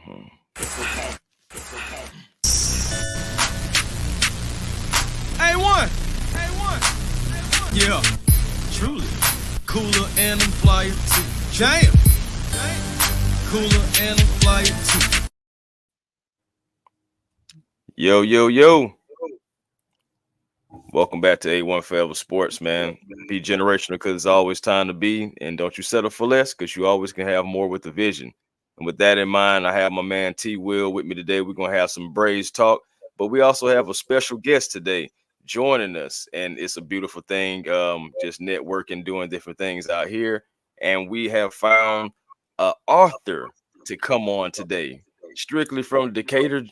A1. A1. Yeah. Truly. Cooler and I'm flyer too. Jam. Cooler and I'm flyer too. Yo. Welcome back to A1 Forever Sports, man. Be generational because it's always time to be. And don't you settle for less because you always can have more with the vision. And with that in mind, I have my man T Will with me today. We're going to have some Braves talk, but we also have a special guest today joining us. And it's a beautiful thing, just networking, doing different things out here. And we have found an author to come on today, strictly from Decatur,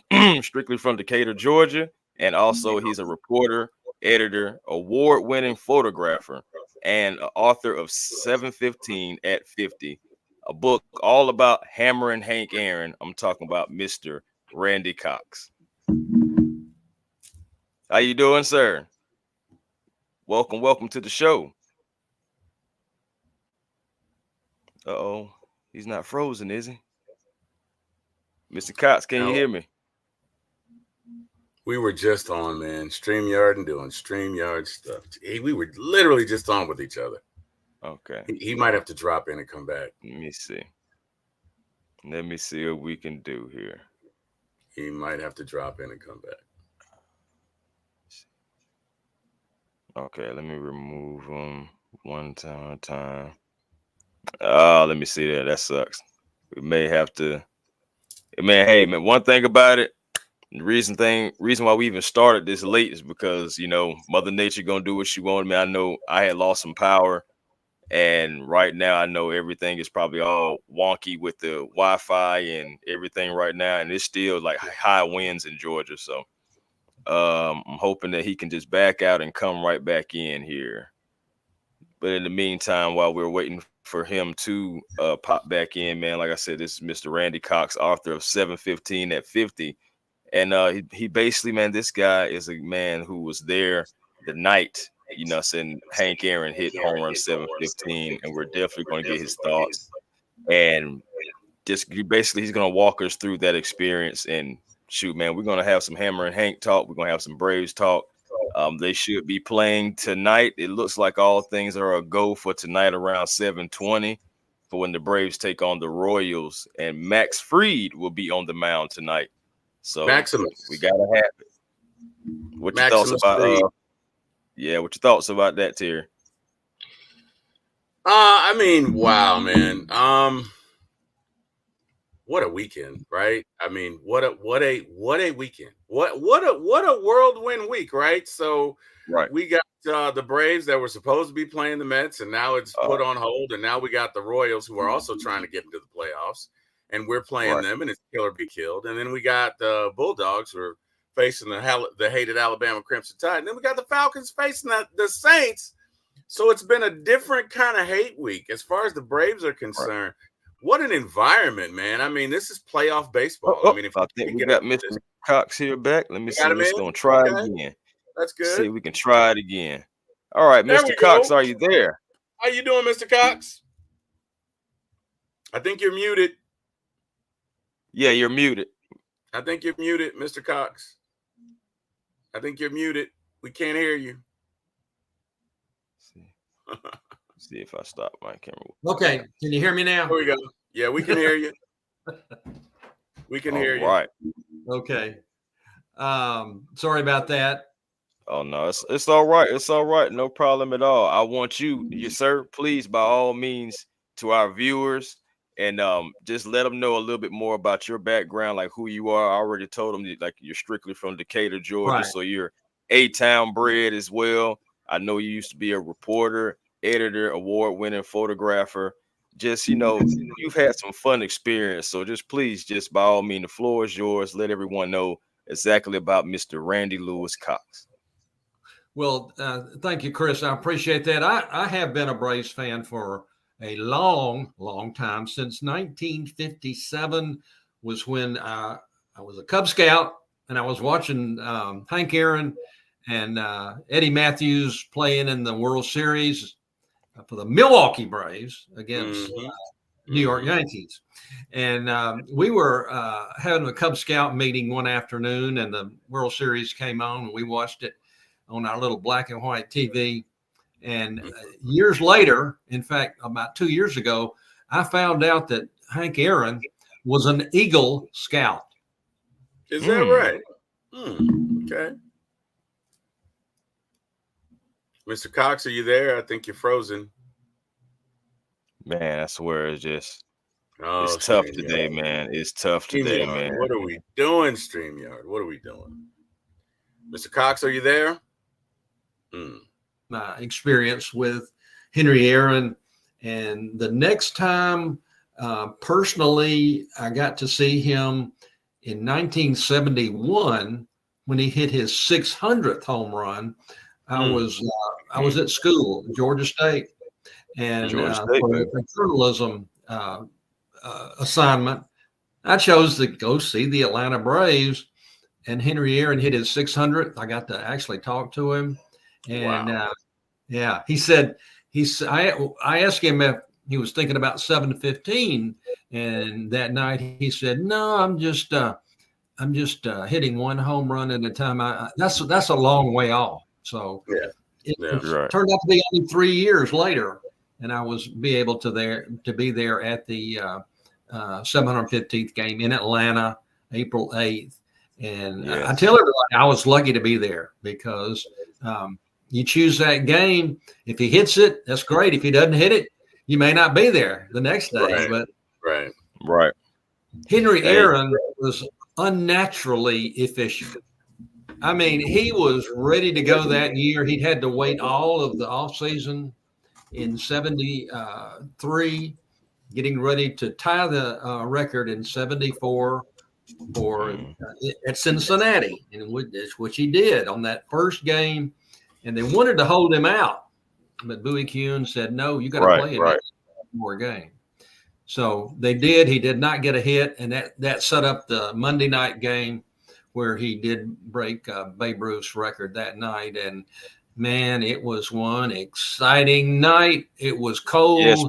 Georgia. And also he's a reporter, editor, award-winning photographer, and author of 715 at 50, a book all about hammering Hank Aaron. I'm talking about Mr. Randy Cox. How you doing, sir? Welcome to the show. Uh-oh, he's not frozen, is he? Mr. Cox, can you hear me? We were just on, man, StreamYard and doing StreamYard stuff. We were literally just on with each other. Okay. He might have to drop in and come back. Let me see what we can do here. He might have to drop in and come back. Okay, let me remove him one time. Oh, let me see that. That sucks. We may have to. Hey, man, one thing about it, the reason why we even started this late is because, Mother Nature gonna do what she wanted me. I know I had lost some power, and right now I know everything is probably all wonky with the Wi-Fi and everything right now, and it's still like high winds in Georgia. So I'm hoping that he can just back out and come right back in here. But in the meantime, while we're waiting for him to pop back in, man, like I said, this is Mr. Randy Cox, author of 715 at 50. And he basically, man, this guy is a man who was there the night, saying Hank Aaron hit home run 715, and we're definitely going to get his thoughts. And just basically, he's going to walk us through that experience. And shoot, man, we're going to have some Hammer and Hank talk. We're going to have some Braves talk. They should be playing tonight. It looks like all things are a go for tonight around 7:20 for when the Braves take on the Royals. And Max Fried will be on the mound tonight. So Maximus. We gotta have it. What your thoughts about what your thoughts about that, Terry? Wow, man. What a weekend, right? What a weekend. What a whirlwind week, right? So right. We got the Braves that were supposed to be playing the Mets, and now it's put on hold, and now we got the Royals who are also trying to get into the playoffs. And we're playing them, and it's kill or be killed. And then we got the Bulldogs who are facing the hated Alabama Crimson Tide. And then we got the Falcons facing the Saints. So it's been a different kind of hate week as far as the Braves are concerned. Right. What an environment, man. This is playoff baseball. I think we got Mr. Cox here back. Let me see. We're just going to try it again. That's good. See if we can try it again. All right, Mr. Cox, are you there? How you doing, Mr. Cox? I think you're muted. Yeah, you're muted. I think you're muted, Mr. Cox. I think you're muted. We can't hear you. See if I stop my camera. Okay, can you hear me now? There we go. Yeah, we can hear you. We can hear you. All right. Okay. Sorry about that. Oh no, it's all right. It's all right. No problem at all. I want you, sir, please, by all means, to our viewers. And just let them know a little bit more about your background, like who you are. I already told them like you're strictly from Decatur, Georgia, right. So you're A-town bred as well. I know you used to be a reporter, editor, award-winning photographer. Just, you've had some fun experience. So just please, just by all means, the floor is yours. Let everyone know exactly about Mr. Randy Lewis Cox. Well, thank you, Chris. I appreciate that. I have been a Braves fan for a long time. Since 1957 was when I was a Cub Scout, and I was watching Hank Aaron and Eddie Matthews playing in the World Series for the Milwaukee Braves against New York Yankees. And we were having a Cub Scout meeting one afternoon, and the World Series came on, and we watched it on our little black and white TV. And years later, in fact, about 2 years ago, I found out that Hank Aaron was an Eagle Scout. Is that right? Okay. Mr. Cox, are you there? I think you're frozen. Man, I swear it's just Oh, it's tough StreamYard. today, man. It's tough today, StreamYard, man. what are we doing, StreamYard? What are we doing? Mr. Cox, are you there? My experience with Henry Aaron. And the next time, personally, I got to see him in 1971 when he hit his 600th home run. I was at school, Georgia State, and Georgia State, for a journalism assignment, I chose to go see the Atlanta Braves. And Henry Aaron hit his 600th. I got to actually talk to him, and yeah, he said I asked him if he was thinking about 715, and that night he said, "No, I'm just hitting one home run at a time. That's a long way off." So it turned out to be only 3 years later, and I was able to be there at the 715th game in Atlanta, April 8th. And I tell everybody I was lucky to be there because you choose that game. If he hits it, that's great. If he doesn't hit it, you may not be there the next day. Right. Henry Aaron was unnaturally efficient. I mean, he was ready to go that year. He'd had to wait all of the offseason in 73, getting ready to tie the record in 74 at Cincinnati, and which he did on that first game. And they wanted to hold him out, but Bowie Kuhn said, "No, you got to play one more game." So they did. He did not get a hit, and that set up the Monday night game where he did break Babe Ruth's record that night. And man, it was one exciting night. It was cold. Yes,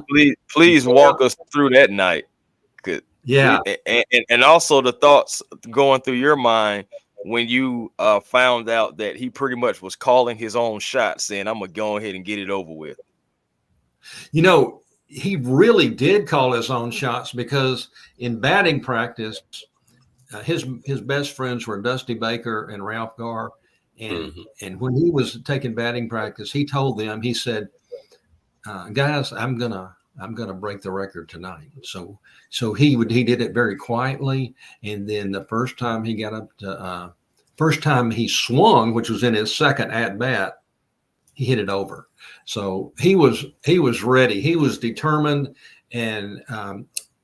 please walk us through that night. And also the thoughts going through your mind when you found out that he pretty much was calling his own shot, saying, "I'm gonna go ahead and get it over with." You know, he really did call his own shots because in batting practice, his best friends were Dusty Baker and Ralph Garr. And when he was taking batting practice, he told them, he said, "Guys, I'm gonna break the record tonight." So he did it very quietly. And then the first time he got up to first time he swung, which was in his second at bat, he hit it over. So he was ready. He was determined, and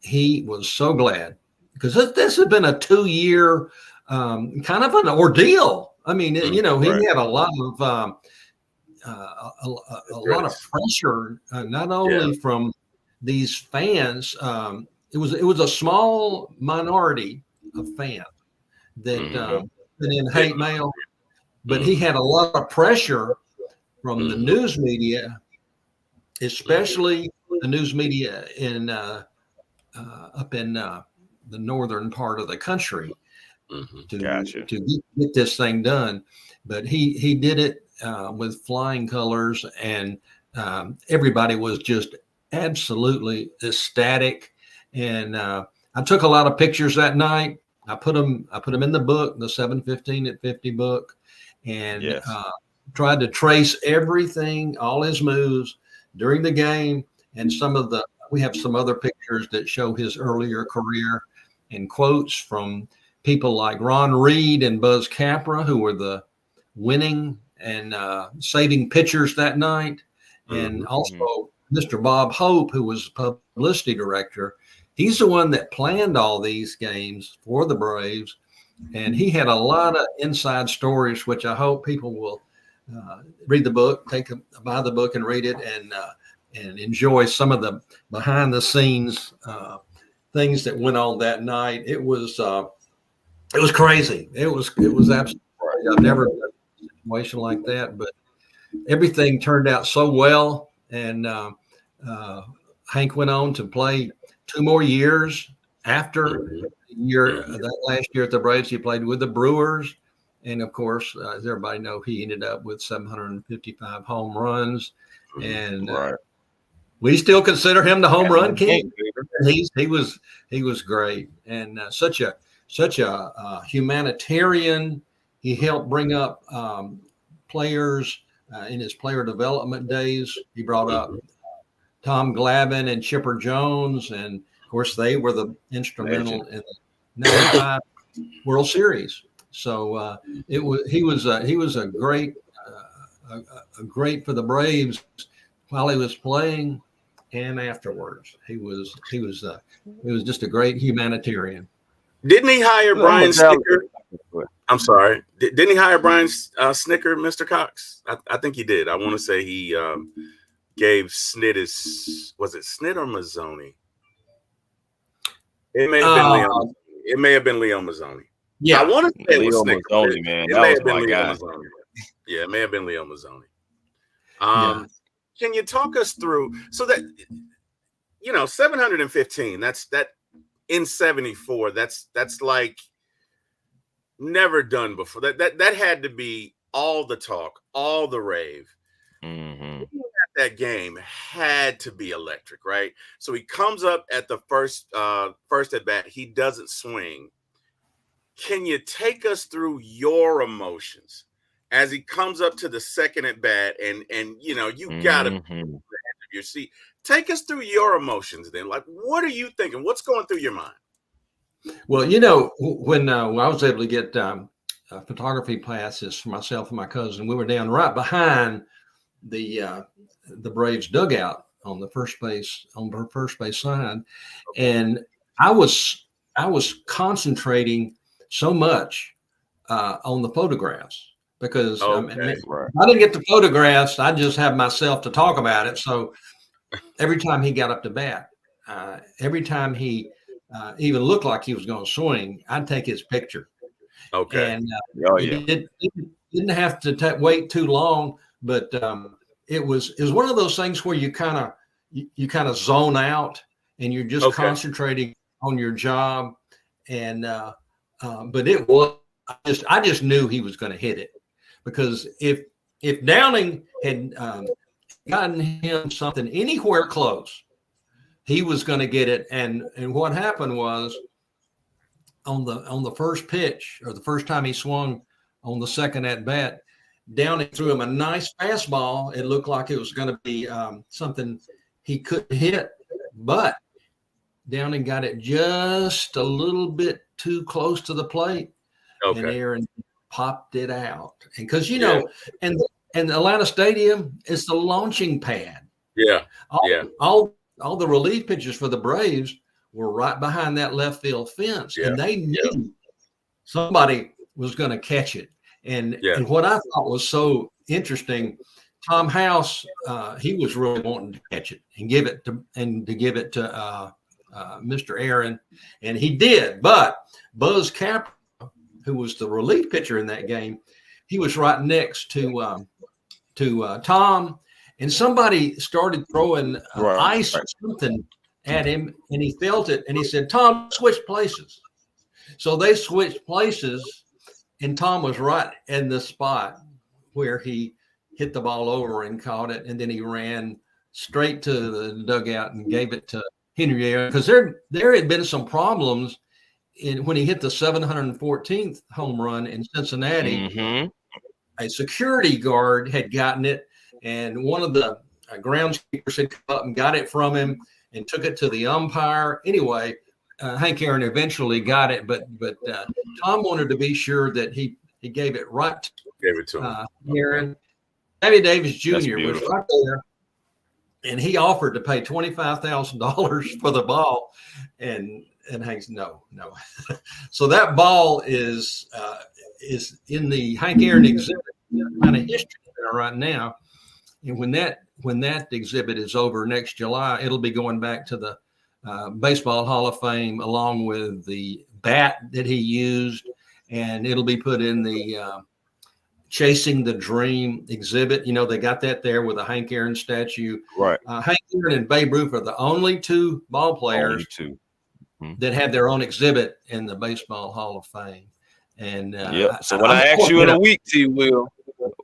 he was so glad because this had been a 2-year kind of an ordeal. I mean, he had a lot of lot of pressure, not only from these fans. It was a small minority of fans that put in hate mail, but he had a lot of pressure from the news media, especially the news media in up in the northern part of the country, to get this thing done. But he did it with flying colors, and everybody was just absolutely ecstatic. And I took a lot of pictures that night. I put them in the book, the 715 at 50 book, and tried to trace everything, all his moves during the game. And we have some other pictures that show his earlier career and quotes from people like Ron Reed and Buzz Capra, who were the winning and saving pitchers that night. And also Mr. Bob Hope, who was publicity director. He's the one that planned all these games for the Braves. And he had a lot of inside stories, which I hope people will read the book, buy the book and read it, and enjoy some of the behind the scenes things that went on that night. It was crazy. It was absolutely crazy. I've never been in a situation like that, but everything turned out so well. And Hank went on to play 2 more years after that last year at the Braves. He played with the Brewers. And of course, as everybody knows, he ended up with 755 home runs. And we still consider him the home run king. He was great, and such a humanitarian. He helped bring up players in his player development days. He brought up Tom Glavine and Chipper Jones, and of course they were the instrumental in the '95 World Series. So he was a great for the Braves while he was playing and afterwards. He was just a great humanitarian. Didn't he hire Brian Snitker? I'm sorry. Didn't he hire Brian Snitker, Mr. Cox? I think he did. I want to say he gave Snit was it Snit or Mazzoni? It may have been Leo. It may have been Leo Mazzoni. Yeah, I want to say Leo it was Mazzoni, man. That was my guy. Mazzoni. Yeah, it may have been Leo Mazzoni. Can you talk us through so that 715? That's in 74. That's like never done before. That had to be all the talk, all the rave. Mm-hmm. That game had to be electric, right? So he comes up at the first at bat. He doesn't swing. Can you take us through your emotions as he comes up to the second at bat, and you gotta be on the edge of your seat? Take us through your emotions then. Like, what are you thinking? What's going through your mind? Well, when I was able to get photography classes for myself and my cousin, we were down right behind the Braves dugout on the first base side, and I was concentrating so much on the photographs because I didn't get the photographs. I just have myself to talk about it. So every time he got up to bat, every time he even looked like he was going to swing, I'd take his picture. Okay. And it didn't have to wait too long, but it was one of those things where you kind of zone out and you're just concentrating on your job. And but it was I just knew he was going to hit it, because if Downing had gotten him something anywhere close, he was going to get it. And what happened was on the first pitch, or the first time he swung on the second at bat, Downing threw him a nice fastball. It looked like it was going to be something he couldn't hit, but Downing got it just a little bit too close to the plate, and Aaron popped it out. And because and Atlanta Stadium is the launching pad. All the relief pitchers for the Braves were right behind that left field fence, and they knew somebody was going to catch it. And what I thought was so interesting, Tom House, he was really wanting to catch it and give it to Mr. Aaron, and he did. But Buzz Capra, who was the relief pitcher in that game, he was right next to Tom, and somebody started throwing ice or something at him, and he felt it, and he said, "Tom, switch places." So they switched places, and Tom was right in the spot where he hit the ball over and caught it, and then he ran straight to the dugout and gave it to Henry Aaron, because there had been some problems when he hit the 714th home run in Cincinnati. Mm-hmm. A security guard had gotten it, and one of the groundskeepers had come up and got it from him and took it to the umpire. Anyway, Hank Aaron eventually got it, but Tom wanted to be sure that he gave it right to Aaron. Sammy Davis Jr. was right there, and he offered to pay $25,000 for the ball, and Hank's no. So that ball is in the Hank Aaron exhibit kind of history right now, and when that exhibit is over next July, it'll be going back to the Baseball Hall of Fame along with the bat that he used, and it'll be put in the Chasing the Dream exhibit. You know, they got that there with a Hank Aaron statue. Right. Hank Aaron and Babe Ruth are the only two ball players Only two. that have their own exhibit in the Baseball Hall of Fame. And yeah. So when I ask you in a week, T. Will,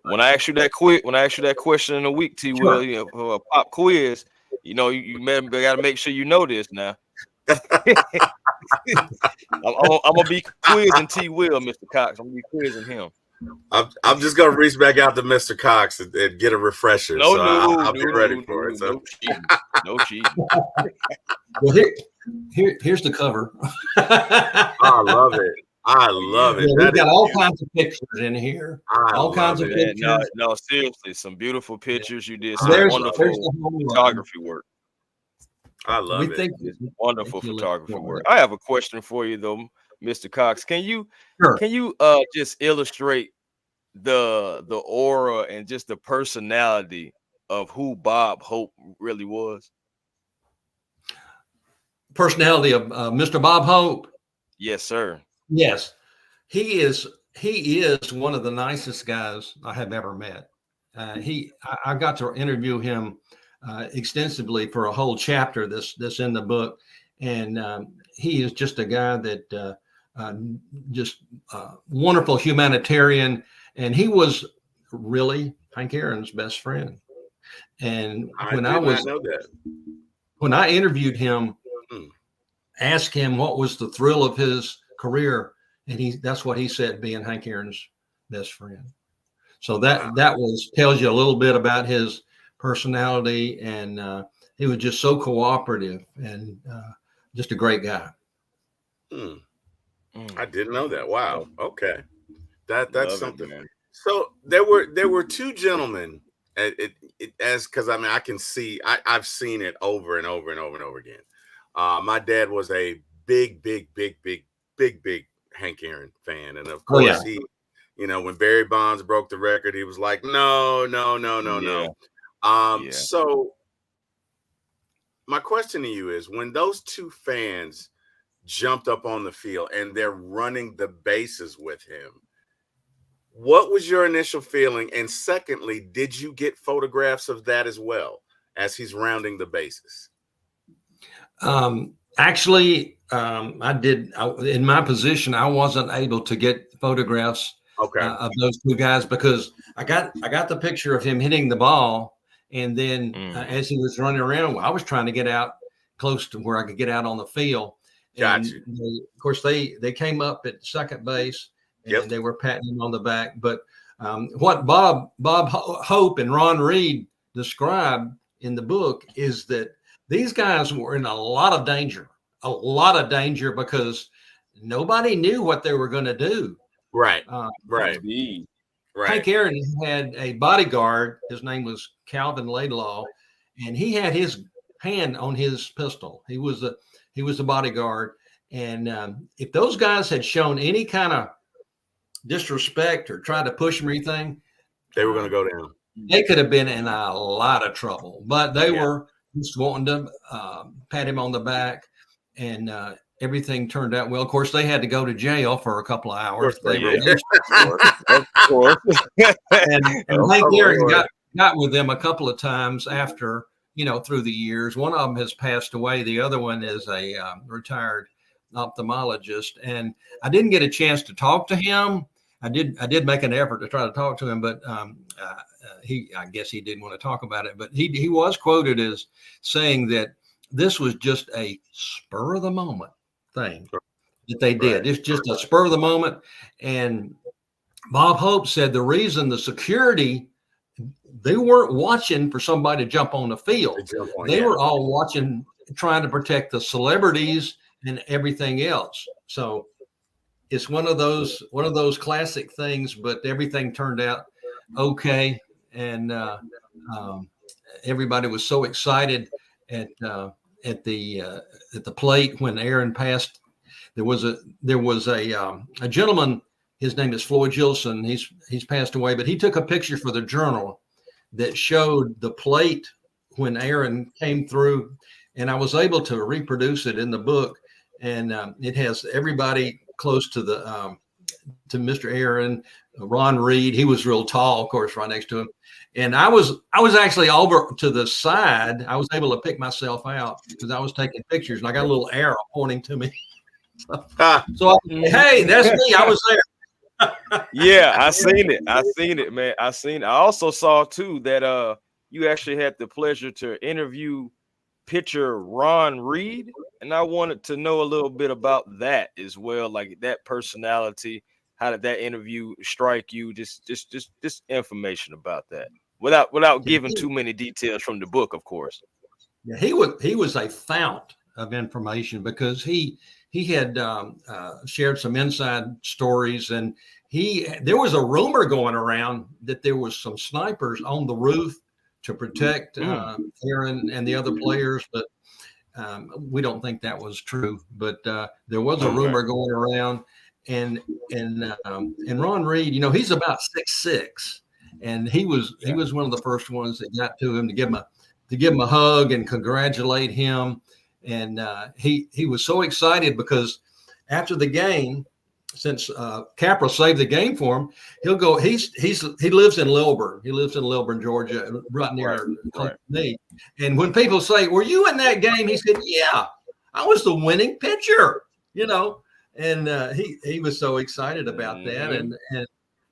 when I ask you that question in a week, T. Sure. Will, you know, for a pop quiz, you know, you got to make sure you know this now. I'm gonna be quizzing T. Will, Mr. Cox. I'm gonna be quizzing him. I'm just gonna reach back out to Mr. Cox and get a refresher. I'll be ready for it. So. No cheating. Well, here's the cover. I love it. I love it. Yeah, we've got all kinds of pictures in here. All kinds of pictures. No, seriously, some beautiful pictures. You did some wonderful photography work. I love it. It's wonderful photography work. I have a question for you though, Mr. Cox. Can you just illustrate the aura and just the personality of who Bob Hope really was? Personality of Mr. Bob Hope. Yes, sir. Yes, he is one of the nicest guys I have ever met. I got to interview him extensively for a whole chapter that's in the book, and he is just a guy that just wonderful humanitarian, and he was really Hank Aaron's best friend. And when I interviewed him, asked him what was the thrill of his career, and that's what he said, being Hank Aaron's best friend. So that tells you a little bit about his personality, and he was just so cooperative and just a great guy. I didn't know that. Wow. Okay, that's something. Man. So there were two gentlemen. Because I mean, I can see I've seen it over and over and over and over again. My dad was a big Hank Aaron fan, and of course he, you know, when Barry Bonds broke the record, he was like, no. So my question to you is, when those two fans jumped up on the field and they're running the bases with him, what was your initial feeling? And secondly, did you get photographs of that as well as he's rounding the bases? Actually, I did. In my position, I wasn't able to get photographs of those two guys, because I got the picture of him hitting the ball, and then as he was running around, I was trying to get out close to where I could get out on the field. Gotcha. And of course, they came up at second base, and they were patting him on the back. But what Bob Hope and Ron Reed described in the book is that these guys were in a lot of danger, because nobody knew what they were going to do. Right. Hank Aaron had a bodyguard. His name was Calvin Laidlaw, and he had his hand on his pistol. He was the bodyguard. And if those guys had shown any kind of disrespect or tried to push him or anything, they were going to go down. They could have been in a lot of trouble, but they were just wanting to pat him on the back, and everything turned out well. Of course, they had to go to jail for a couple of hours. Of course. And Hank Aaron got with them a couple of times after, through the years. One of them has passed away. The other one is a retired ophthalmologist, and I didn't get a chance to talk to him. I did make an effort to try to talk to him, but I guess he didn't want to talk about it. But he was quoted as saying that this was just a spur of the moment thing that they did. Right. It's just a spur of the moment. And Bob Hope said the reason the security, they weren't watching for somebody to jump on the field. They were all watching, trying to protect the celebrities and everything else. So it's one of those classic things, but everything turned out okay. And everybody was so excited at the plate when Aaron passed. There was a gentleman. His name is Floyd Gilson. He's passed away, but he took a picture for the Journal that showed the plate when Aaron came through, and I was able to reproduce it in the book. And it has everybody close to the to Mr. Aaron, Ron Reed. He was real tall, of course, right next to him. And I was actually over to the side. I was able to pick myself out because I was taking pictures, and I got a little arrow pointing to me. So hey, that's me. I was there. Yeah, I seen it, man. I seen it. I also saw too that you actually had the pleasure to interview pitcher Ron Reed, and I wanted to know a little bit about that as well, like that personality. How did that interview strike you? Just information about that, without giving too many details from the book, of course. Yeah, he was a fount of information because he had shared some inside stories, and there was a rumor going around that there was some snipers on the roof to protect Aaron and the other players, but we don't think that was true. But there was a rumor going around, and Ron Reed, he's about 6'6", and he was one of the first ones that got to him to give him a hug and congratulate him. And he was so excited because after the game, since Capra saved the game for him, he'll go. He lives in Lilburn. He lives in Lilburn, Georgia, right near me. And when people say, "Were you in that game?" he said, "Yeah, I was the winning pitcher." And he was so excited about that. And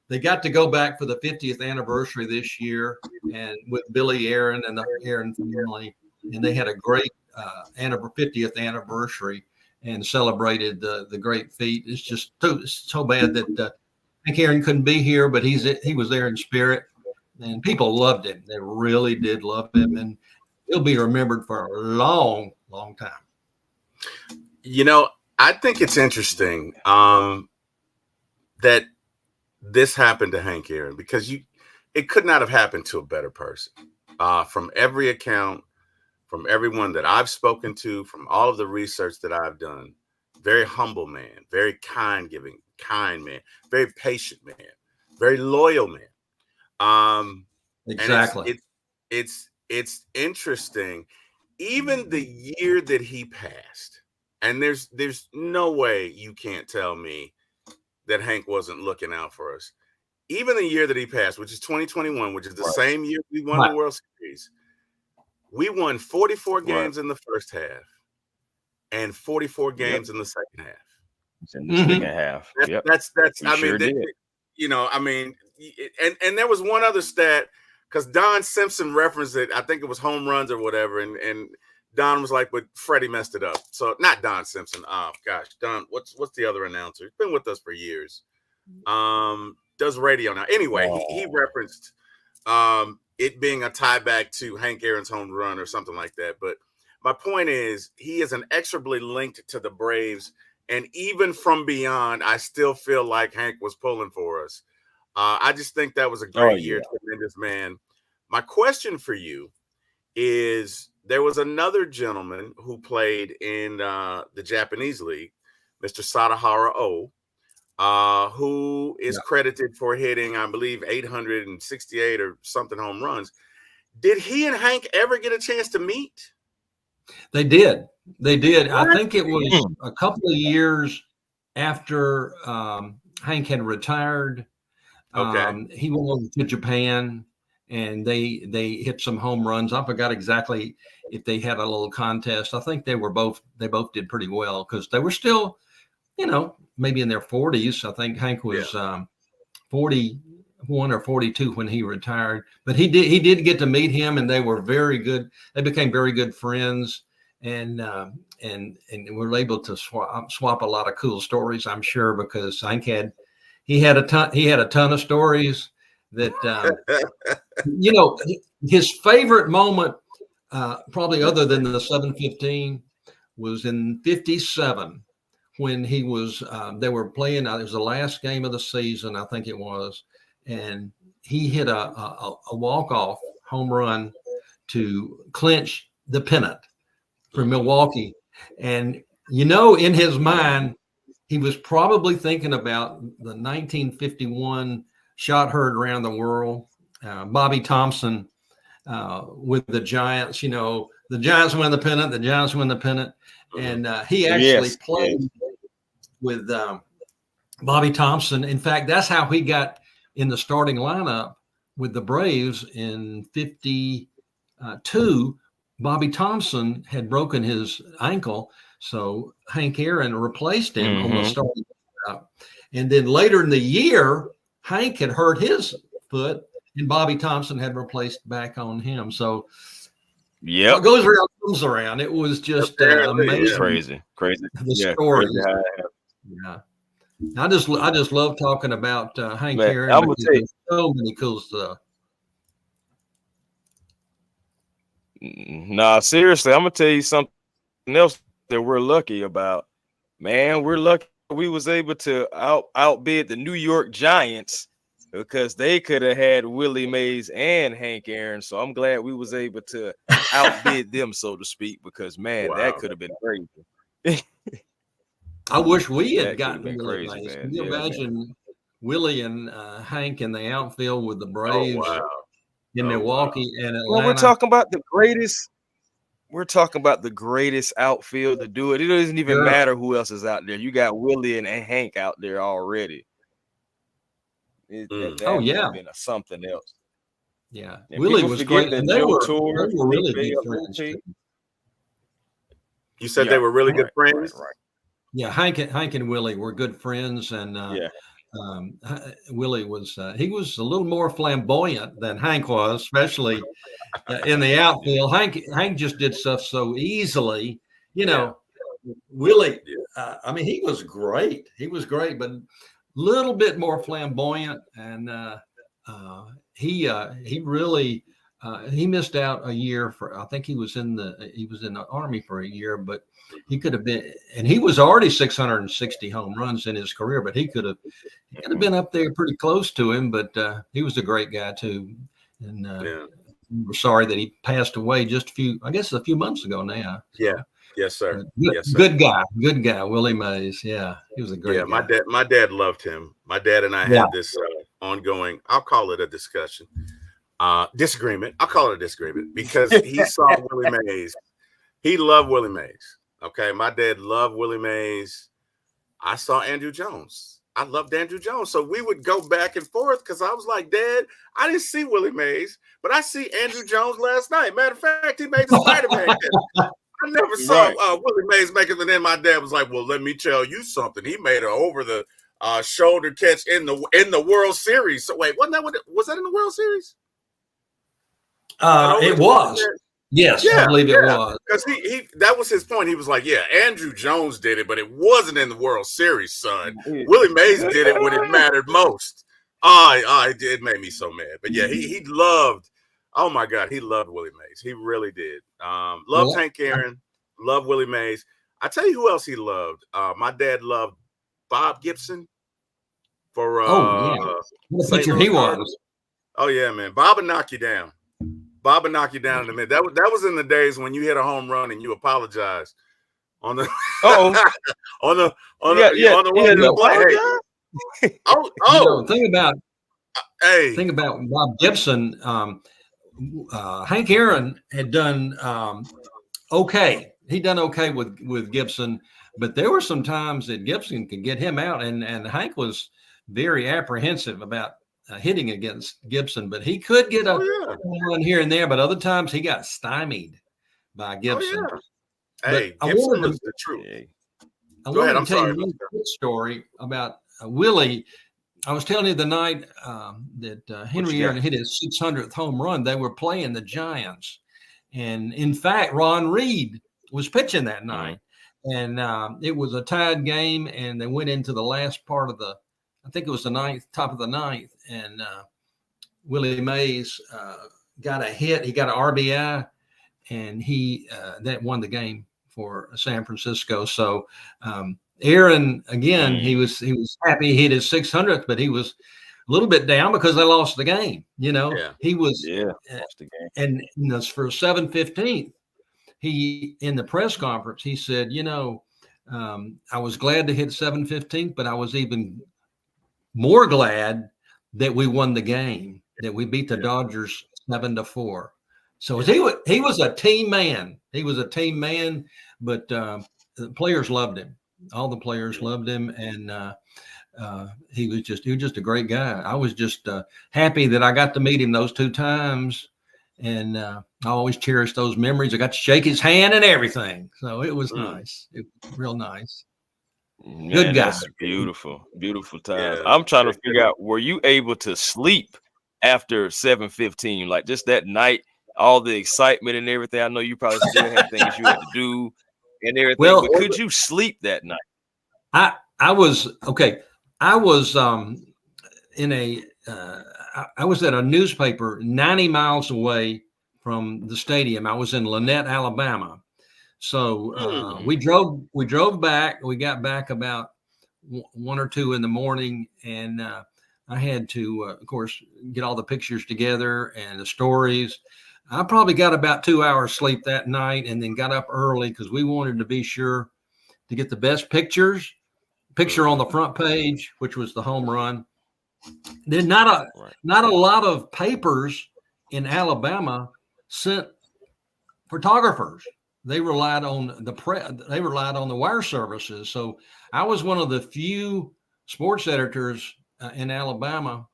they got to go back for the 50th anniversary this year, and with Billy Aaron and the Aaron family, and they had a great 50th anniversary and celebrated the great feat. It's just so bad that Hank Aaron couldn't be here, but he was there in spirit, and people loved him. They really did love him, and he'll be remembered for a long, long time. I think it's interesting that this happened to Hank Aaron because it could not have happened to a better person. From every account, from everyone that I've spoken to, from all of the research that I've done, very humble man, very kind man, very patient man, very loyal man. Exactly. It's interesting. Even the year that he passed, and there's no way you can't tell me that Hank wasn't looking out for us. Even the year that he passed, which is 2021, which is the same year we won the World Series. We won 44 games in the first half and 44 games in the second half. In the second half. That's We and there was one other stat because Don Simpson referenced it. I think it was home runs or whatever. And Don was like, but Freddie messed it up. So not Don Simpson. Oh gosh, Don, what's the other announcer? He's been with us for years. Does radio now. Anyway, he referenced it being a tie back to Hank Aaron's home run or something like that. But my point is, he is inexorably linked to the Braves. And even from beyond, I still feel like Hank was pulling for us. I just think that was a great year, tremendous man. My question for you is, there was another gentleman who played in the Japanese league, Mr. Sadahara O, who is credited for hitting, I believe, 868 or something home runs. Did he and Hank ever get a chance to meet? They did. I think it was a couple of years after Hank had retired. He went over to Japan, and they hit some home runs. I forgot exactly if they had a little contest. I think they both did pretty well because they were still, maybe in their 40s. I think Hank was 41 or 42 when he retired. But he did get to meet him, and they were very good. They became very good friends, and were able to swap a lot of cool stories, I'm sure, because Hank had a ton of stories that his favorite moment, probably other than the 715, was in 57 when he was they were playing. It was the last game of the season, I think it was, and he hit a walk-off home run to clinch the pennant for Milwaukee. And in his mind, he was probably thinking about the 1951 shot heard around the world, Bobby Thompson with the Giants. The Giants win the pennant. And he actually played with Bobby Thompson. In fact, that's how he got in the starting lineup with the Braves in 52. Bobby Thompson had broken his ankle, so Hank Aaron replaced him on the starting lineup. And then later in the year, Hank had hurt his foot, and Bobby Thompson had replaced back on him. So what goes around comes around. It was just amazing. Crazy. The story. Yeah. I just love talking about Hank Aaron. I'm gonna tell you so many cool stuff. Nah, seriously, I'm gonna tell you something else that we're lucky about. Man, we're lucky we was able to outbid the New York Giants because they could have had Willie Mays and Hank Aaron. So I'm glad we was able to outbid them, so to speak, because man, that could have been crazy. I wish we had gotten Willie Mays. Can you imagine Willie and Hank in the outfield with the Braves in Milwaukee and Atlanta? Well, we're talking about the greatest. We're talking about the greatest outfield to do it. It doesn't even matter who else is out there. You got Willie and Hank out there already. That been something else. Yeah, and Willie was great, and they were really good friends. You said they were really good friends. Right. Yeah, Hank and Willie were good friends, and Willie was he was a little more flamboyant than Hank was, especially in the outfield. Hank just did stuff so easily, Willie. I mean, he was great. He was great, but a little bit more flamboyant, and he really he missed out a year for. I think he was in the Army for a year, but he could have been, and he was already 660 home runs in his career, but he could have been up there pretty close to him. But he was a great guy too, and we're sorry that he passed away just a few months ago now. Yeah. Yes, sir. Good guy, Willie Mays. Yeah, he was a great guy. My dad loved him. My dad and I had this ongoing, I'll call it a discussion, disagreement. I'll call it a disagreement because he saw Willie Mays. He loved Willie Mays. Okay, my dad loved Willie Mays. I saw Andrew Jones. I loved Andrew Jones. So we would go back and forth because I was like, Dad, I didn't see Willie Mays, but I see Andrew Jones last night. Matter of fact, he made the Spider-Man. I never saw Willie Mays make it, and then my dad was like, "Well, let me tell you something. He made an over the shoulder catch in the World Series." So wait, was that in the World Series? It was. Yes, I believe it was. Because he that was his point. He was like, "Yeah, Andrew Jones did it, but it wasn't in the World Series, son. Willie Mays did it when it mattered most." It made me so mad. But yeah, he loved. Oh my God, he loved Willie Mays. He really did. Loved Hank Aaron. Loved Willie Mays. I tell you who else he loved. My dad loved Bob Gibson. For what a pitcher he was. Oh yeah, man. Bob would knock you down. Bob would knock you down in a minute. That was in the days when you hit a home run and you apologize on the on the Think about Bob Gibson. Hank Aaron had done okay. He'd done okay with Gibson, but there were some times that Gibson could get him out, and Hank was very apprehensive about hitting against Gibson, but he could get a run here and there, but other times he got stymied by Gibson. Hey, Gibson was the truth. I wanted to tell you a quick story about Willie. I was telling you the night that Henry Aaron hit his 600th home run, they were playing the Giants. And in fact, Ron Reed was pitching that night. And it was a tied game, and they went into the last part of I think it was the top of the ninth. And Willie Mays got a hit. He got an RBI, and that won the game for San Francisco. So Aaron, again, he was happy he hit his 600th, but he was a little bit down because they lost the game. He was lost the game. And for 7-15, he in the press conference he said, I was glad to hit 7-15, but I was even more glad that we won the game, that we beat the Dodgers 7-4. So he was a team man. He was a team man, but the players loved him. All the players loved him, and he was just a great guy. I was just happy that I got to meet him those 2 times, and I always cherish those memories. I got to shake his hand and everything, so it was nice. It was real nice. Man, Good guy. That's beautiful times. Yeah. I'm trying to figure out, were you able to sleep after 7:15? Like just that night, all the excitement and everything. I know you probably still had things you had to do and everything. Well, but could you sleep that night? I was okay. I was in a I was at a newspaper 90 miles away from the stadium. I was in Lynette, Alabama. So we drove back. We got back about 1 or 2 in the morning, and I had to, of course, get all the pictures together and the stories. I probably got about 2 hours sleep that night, and then got up early because we wanted to be sure to get the best picture on the front page, which was the home run. Then not a lot of papers in Alabama sent photographers. They relied on they relied on the wire services. So I was one of the few sports editors in Alabama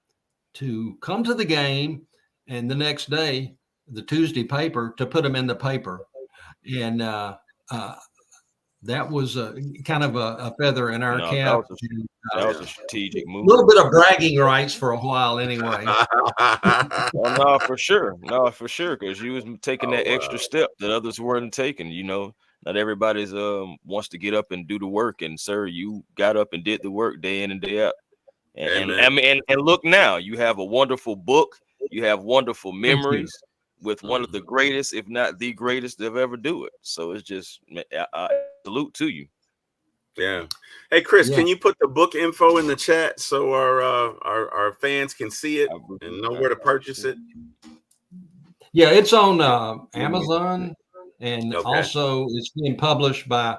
to come to the game, and the next day, the Tuesday paper, to put them in the paper. And that was kind of a feather in our cap. That was a strategic move. A little bit of bragging rights for a while, anyway. Well, no, for sure. Because you was taking that extra step that others weren't taking. You know, not everybody's wants to get up and do the work. And sir, you got up and did the work day in and day out. And look now, you have a wonderful book. You have wonderful memories with one of the greatest, if not the greatest, to ever do it. So it's just I salute to you. Yeah. Hey, Chris, can you put the book info in the chat so our fans can see it and know where to purchase it? Yeah, it's on Amazon, and also it's being published by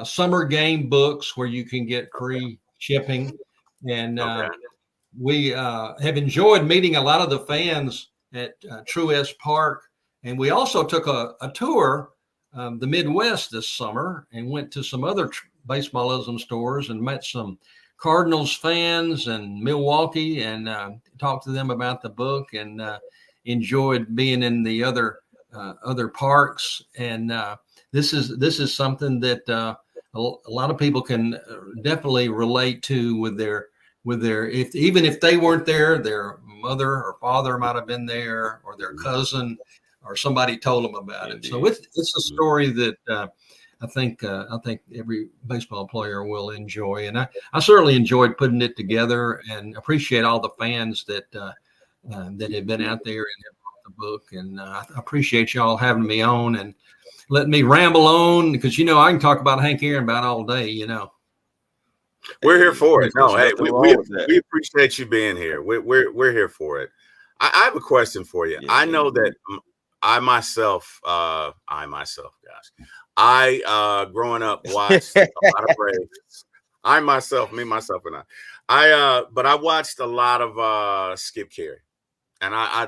Summer Game Books, where you can get free shipping. And we have enjoyed meeting a lot of the fans at Truist Park, and we also took a tour the Midwest this summer and went to some other baseballism stores and met some Cardinals fans and Milwaukee, and talked to them about the book, and enjoyed being in the other parks. And this is something that a lot of people can definitely relate to with their even if they weren't there, their mother or father might have been there, or their cousin, or somebody told them about it. So it's a story that I think every baseball player will enjoy, and I certainly enjoyed putting it together, and appreciate all the fans that have been out there and have bought the book. And I appreciate y'all having me on and letting me ramble on, because I can talk about Hank Aaron about all day. We're here for it. No, hey, we appreciate you being here. We're here for it. I have a question for you. I know that I myself, guys, growing up watched a lot of Braves. But I watched a lot of Skip Carey, and I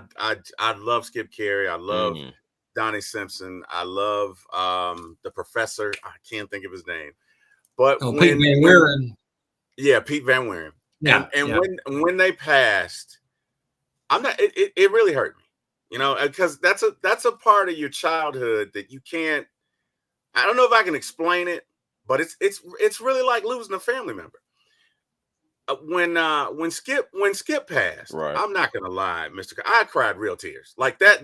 love Skip Carey. I love Donnie Simpson. I love the professor. I can't think of his name, but Pete Van Wieren. Yeah, Pete Van Wieren. Yeah, when they passed, it really hurt me, because that's a part of your childhood that you can't. I don't know if I can explain it, but it's really like losing a family member. When Skip passed, right. I'm not gonna lie, Mr. I cried real tears like that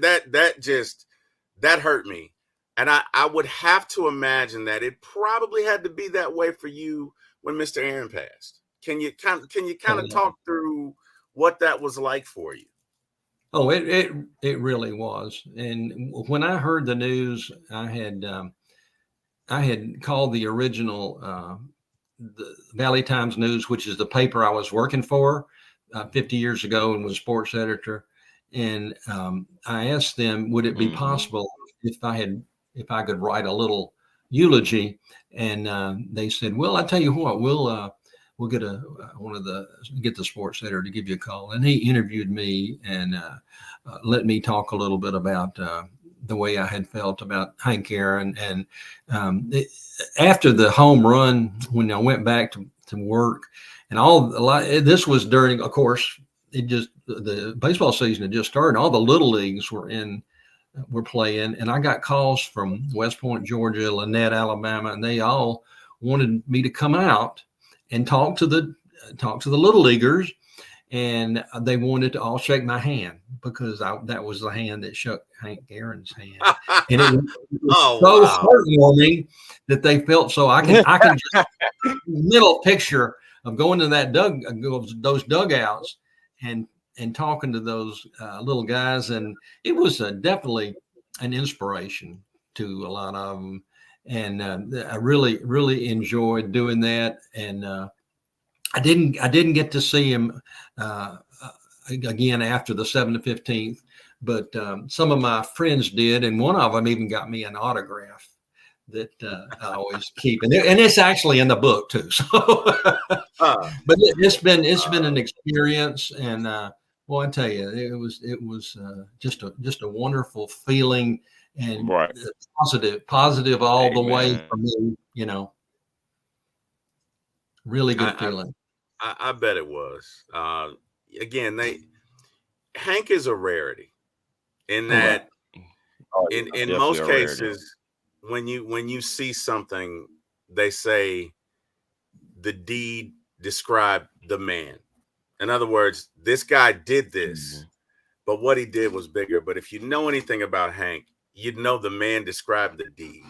hurt me, and I would have to imagine that it probably had to be that way for you when Mr. Aaron passed. Can you kind of talk through what that was like for you? Oh, it really was. And when I heard the news, I had called the original the Valley Times News, which is the paper I was working for 50 years ago and was sports editor. And I asked them, would it be possible if I could write a little eulogy? And they said, well, I tell you what, we'll get get the sports editor to give you a call. And he interviewed me and let me talk a little bit about the way I had felt about Hank Aaron. And after the home run, when I went back to work, and this was during, of course, the baseball season had just started. All the little leagues were playing, and I got calls from West Point, Georgia, Lynette, Alabama, and they all wanted me to come out and talk to the little leaguers, and they wanted to all shake my hand because that was the hand that shook Hank Aaron's hand, and it was so heartwarming that they felt so. I can just mental picture of going to those dugouts and talking to those little guys, and it was definitely an inspiration to a lot of them, and I really enjoyed doing that. And I didn't get to see him again after the 7th to 15th, but some of my friends did, and one of them even got me an autograph that I always keep, and it's actually in the book too. So, but it's been an experience, and well, I tell you, it was just a wonderful feeling, and positive all the way for me. Really good feeling. I bet it was. Again, Hank is a rarity in that in most cases, when you see something, they say the deed described the man. In other words, this guy did this, but what he did was bigger. But if you know anything about Hank, you'd know the man described the deed.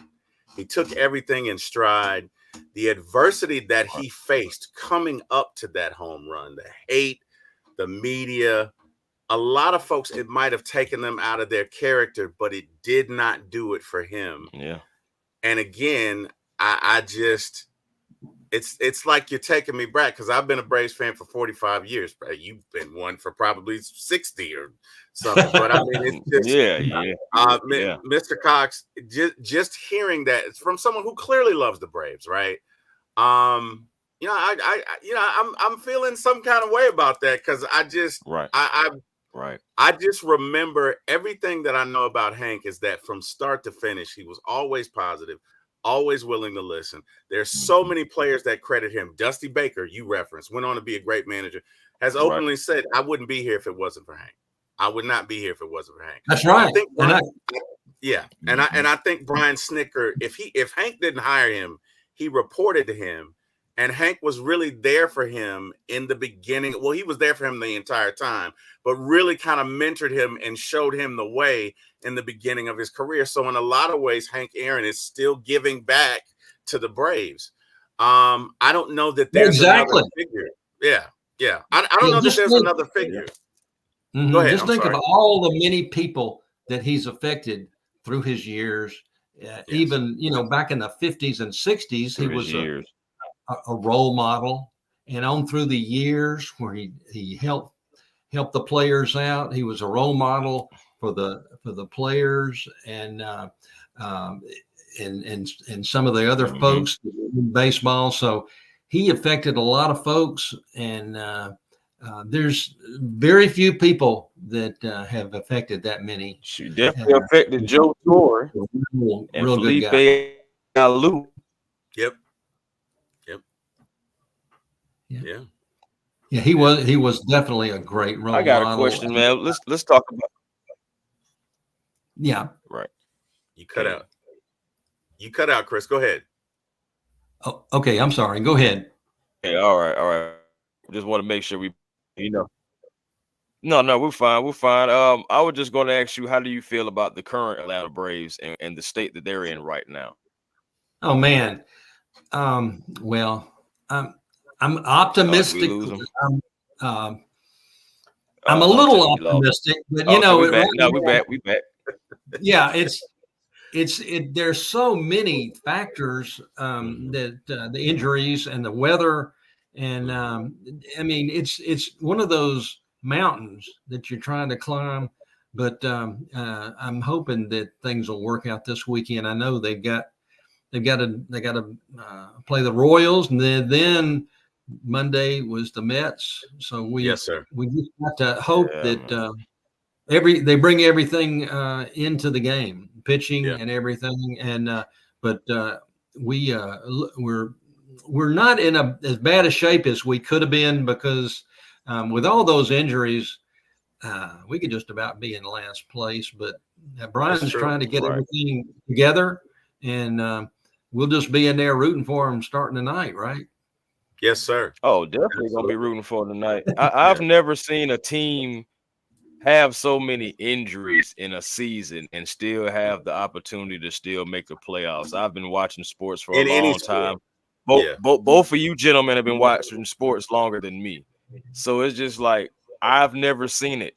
He took everything in stride. The adversity that he faced coming up to that home run, the hate, the media, a lot of folks, it might have taken them out of their character, but it did not do it for him. Yeah. And again, I just, it's like you're taking me back, because I've been a Braves fan for 45 years. You've been one for probably 60 or something. But I mean, it's just, Mr. Cox, just hearing that it's from someone who clearly loves the Braves, right? I'm feeling some kind of way about that, because I just, I just remember everything that I know about Hank is that from start to finish, he was always positive, always willing to listen. There's so many players that credit him. Dusty Baker, you referenced, went on to be a great manager, has openly said, I wouldn't be here if it wasn't for Hank. I would not be here if it wasn't for Hank. That's right. I think Brian Snitker, if Hank didn't hire him, he reported to him, and Hank was really there for him in the beginning. Well, he was there for him the entire time, but really kind of mentored him and showed him the way in the beginning of his career. So in a lot of ways, Hank Aaron is still giving back to the Braves. I don't know that there's another figure. Yeah. I don't know that there's another figure. Mm-hmm. Go ahead. Just think of all the many people that he's affected through his years. Even, back in the 50s and 60s, he was a role model, and on through the years where he helped the players out. He was a role model for the players and some of the other folks in baseball. So he affected a lot of folks, and there's very few people that have affected that many. She definitely affected Joe Torre and Felipe Alou. Yep. Yeah, he was definitely a great role model. I got a question, man. Let's talk about. Yeah. Right. You cut out. You cut out, Chris. Go ahead. Oh, okay. I'm sorry. Go ahead. Okay. All right. Just want to make sure we, No, we're fine. I was just going to ask you, how do you feel about the current Atlanta Braves and the state that they're in right now? Oh man. Well, I'm optimistic. I'm a little optimistic, but we back. Yeah, there's so many factors that the injuries and the weather, and I mean it's one of those mountains that you're trying to climb. But I'm hoping that things will work out this weekend. I know they've got to play the Royals, and then Monday was the Mets. So we just got to hope that they bring everything into the game, pitching and everything. And but we're we're not in as bad a shape as we could have been because with all those injuries, we could just about be in last place. But Brian's trying to get everything together, and we'll just be in there rooting for him starting tonight, right? Yes, sir. Oh, definitely gonna be rooting for him tonight. I've never seen a team have so many injuries in a season and still have the opportunity to still make the playoffs. I've been watching sports for a long time. Both of you gentlemen have been watching sports longer than me. So it's just like I've never seen it.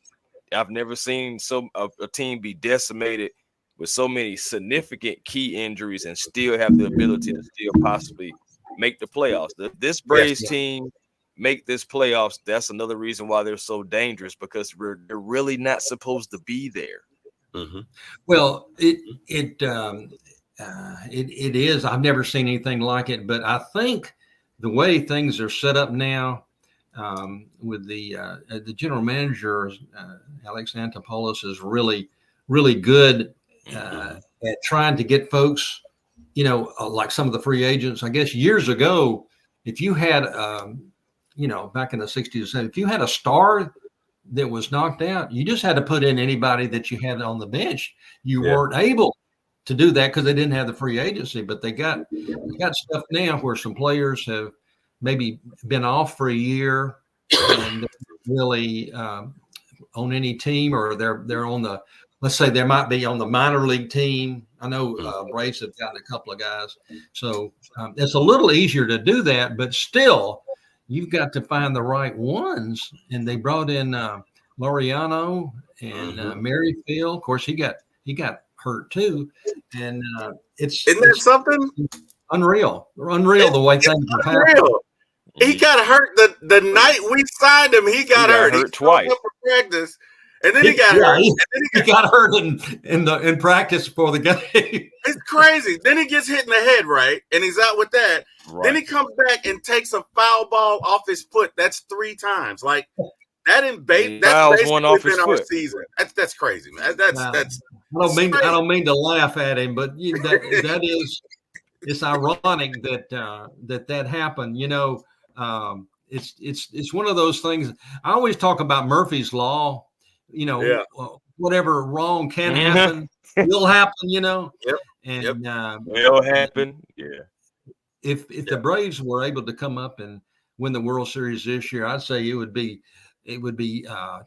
I've never seen a team be decimated with so many significant key injuries and still have the ability to still possibly make the playoffs. This Braves team make this playoffs. That's another reason why they're so dangerous, because they're really not supposed to be there. Mm-hmm. Well, it is. I've never seen anything like it, but I think the way things are set up now, with the general manager, Alex Anthopoulos, is really, really good at trying to get folks, like some of the free agents. I guess years ago, if you had, back in the 60s or 70s, if you had a star that was knocked out, you just had to put in anybody that you had on the bench. You weren't able to do that because they didn't have the free agency, but they got stuff now where some players have maybe been off for a year and really on any team, or they're on the, let's say they might be on the minor league team. I know Braves have gotten a couple of guys, so it's a little easier to do that, but still you've got to find the right ones. And they brought in Laureano and Merrifield. Of course, he got hurt too, and isn't that something? Unreal the way things are happening. He got hurt the night we signed him. He got hurt. He twice up for practice, and then he got hurt. He got hurt in practice for the game. It's crazy. Then he gets hit in the head, right, and he's out with that. Right. Then he comes back and takes a foul ball off his foot. That's 3 times. Like that that's basically one off his our foot. Season. That's crazy, man. That's I don't mean to laugh at him, but that is, it's ironic that happened. It's one of those things. I always talk about Murphy's Law. Whatever wrong can happen will happen. And will happen. Yeah. If the Braves were able to come up and win the World Series this year, I'd say it would be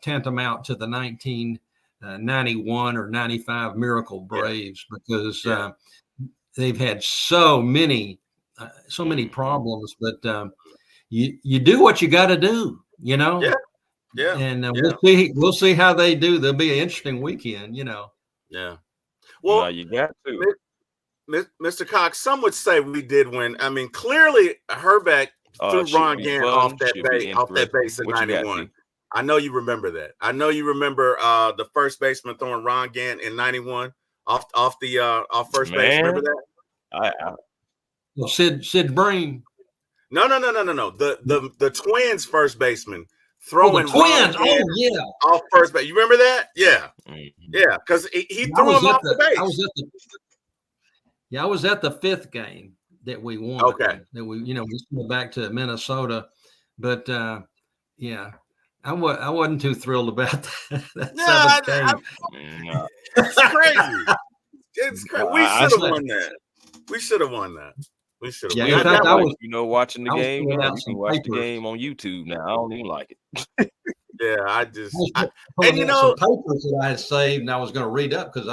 tantamount to the 1991 or 95 Miracle Braves, because they've had so many problems, but you do what you got to do, Yeah. And we'll see how they do. There'll be an interesting weekend, Yeah. Well, you got to. Mr. Cox, some would say we did win. I mean, clearly Herbeck threw Ron Gant off that base in 91. I know you remember that. I know you remember the first baseman throwing Ron Gant in 91 off first base. Remember that? Well, Sid Bream. No. The Twins first baseman throwing the Twins. Off first base. You remember that? Yeah. Yeah, because he threw him off the base. I was at the 5th game that we won. Okay. That we went back to Minnesota, but I wasn't too thrilled about that. No. It's crazy. It's crazy. We should have won that. We should have won that. Yeah, in fact, watching the game. You can watch the game on YouTube now. I don't even like it. Yeah, some papers that I had saved and I was going to read up, because